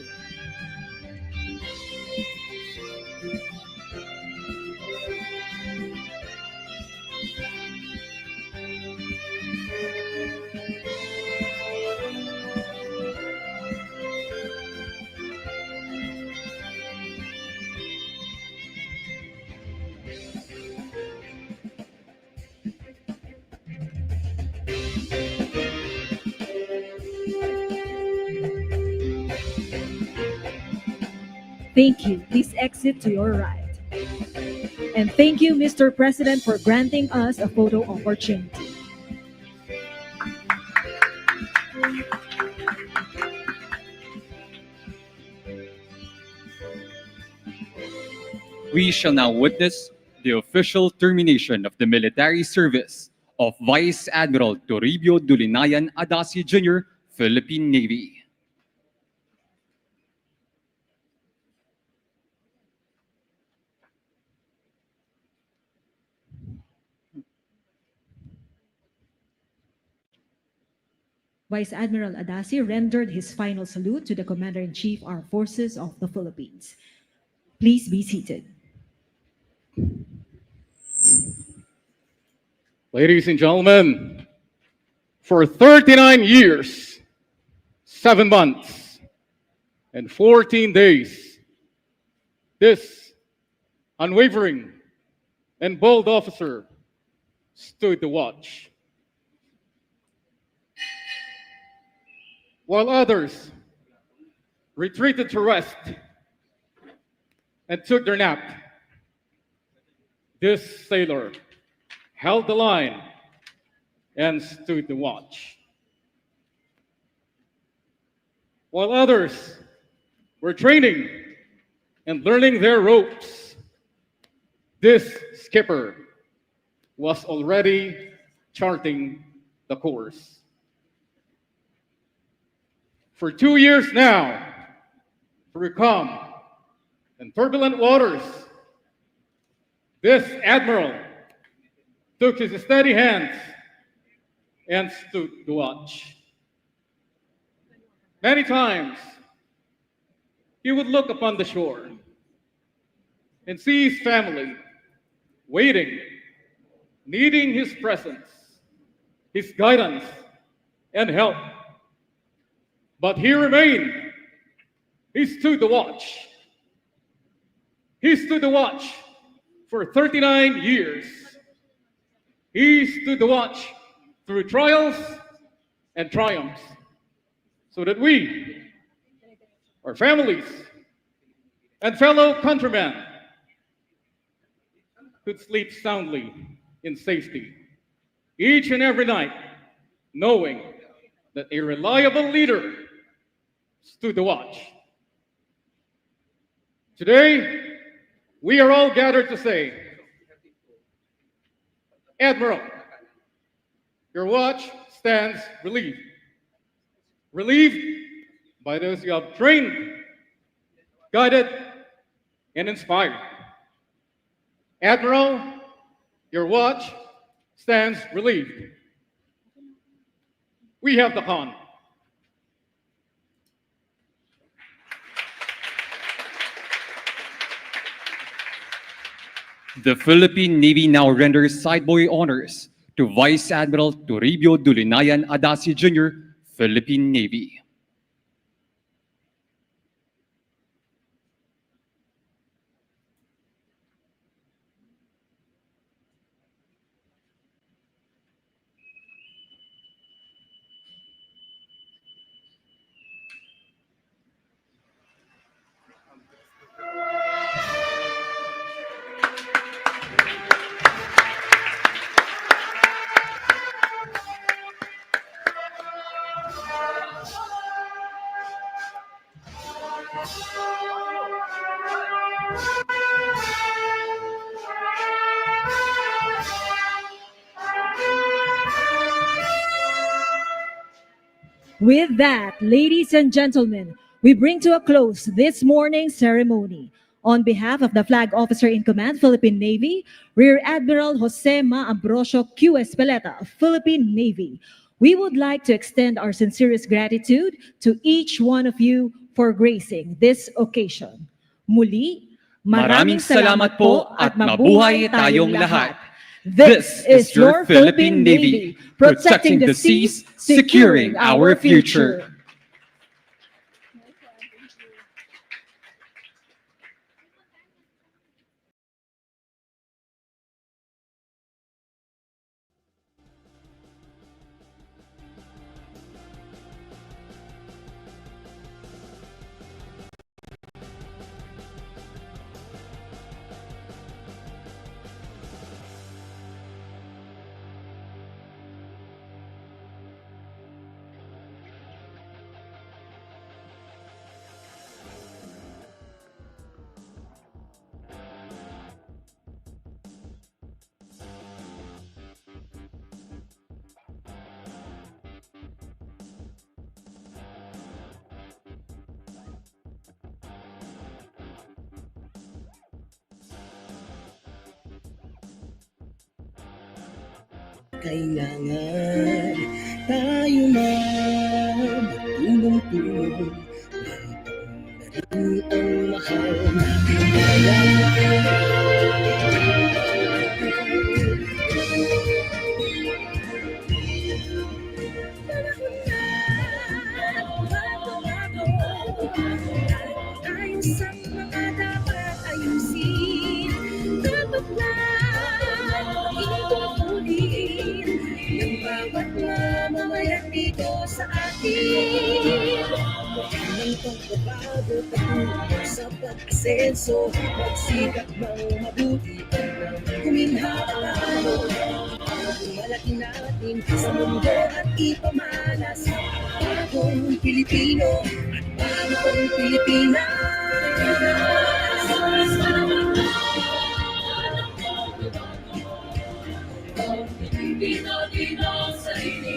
Thank you. Please exit to your right. And thank you, Mr. President, for granting us a photo opportunity. We shall now witness the official termination of the military service of Vice Admiral Toribio Dulinayan Adasi Jr., Philippine Navy. Vice Admiral Adasi rendered his final salute to the Commander-in-Chief Armed Forces of the Philippines. Please be seated. Ladies and gentlemen, for 39 years, 7 months, and 14 days, this unwavering and bold officer stood the watch. While others retreated to rest and took their nap, this sailor held the line and stood the watch. While others were training and learning their ropes, this skipper was already charting the course. For 2 years now, through calm and turbulent waters, this admiral took his steady hands and stood the watch. Many times, he would look upon the shore and see his family waiting, needing his presence, his guidance, and help. But he remained. He stood the watch. He stood the watch for 39 years. He stood the watch through trials and triumphs so that we, our families, and fellow countrymen could sleep soundly in safety each and every night, knowing that a reliable leader stood the watch. Today, we are all gathered to say, Admiral, your watch stands relieved. Relieved by those you have trained, guided, and inspired. Admiral, your watch stands relieved. We have the con. The Philippine Navy now renders sideboy honors to Vice Admiral Toribio Dulinayan Adasi Jr., Philippine Navy. With that, ladies and gentlemen, we bring to a close this morning's ceremony. On behalf of the Flag Officer in Command, Philippine Navy, Rear Admiral Jose Ma Ambrosio Q. Espeleta of Philippine Navy, we would like to extend our sincerest gratitude to each one of you for gracing this occasion. Muli, maraming salamat po at mabuhay tayong lahat. This is your Philippine Navy, protecting the seas, securing our future. kailangan tayo na magtulong-tulong. Mayroon ang mahal nating bayan. Tayo sa mga dapat ayusin. Dapat na itutuloy ng bawat mamamayan dito sa atin. Ng pagbabago patungo sa pag-asenso, magsikap ng mabuti at kuminhaano. Malaki natin sa mundo at ipamana sa bagong Pilipino at bagong Pilipinas. Pilipino, Dino sa inyo.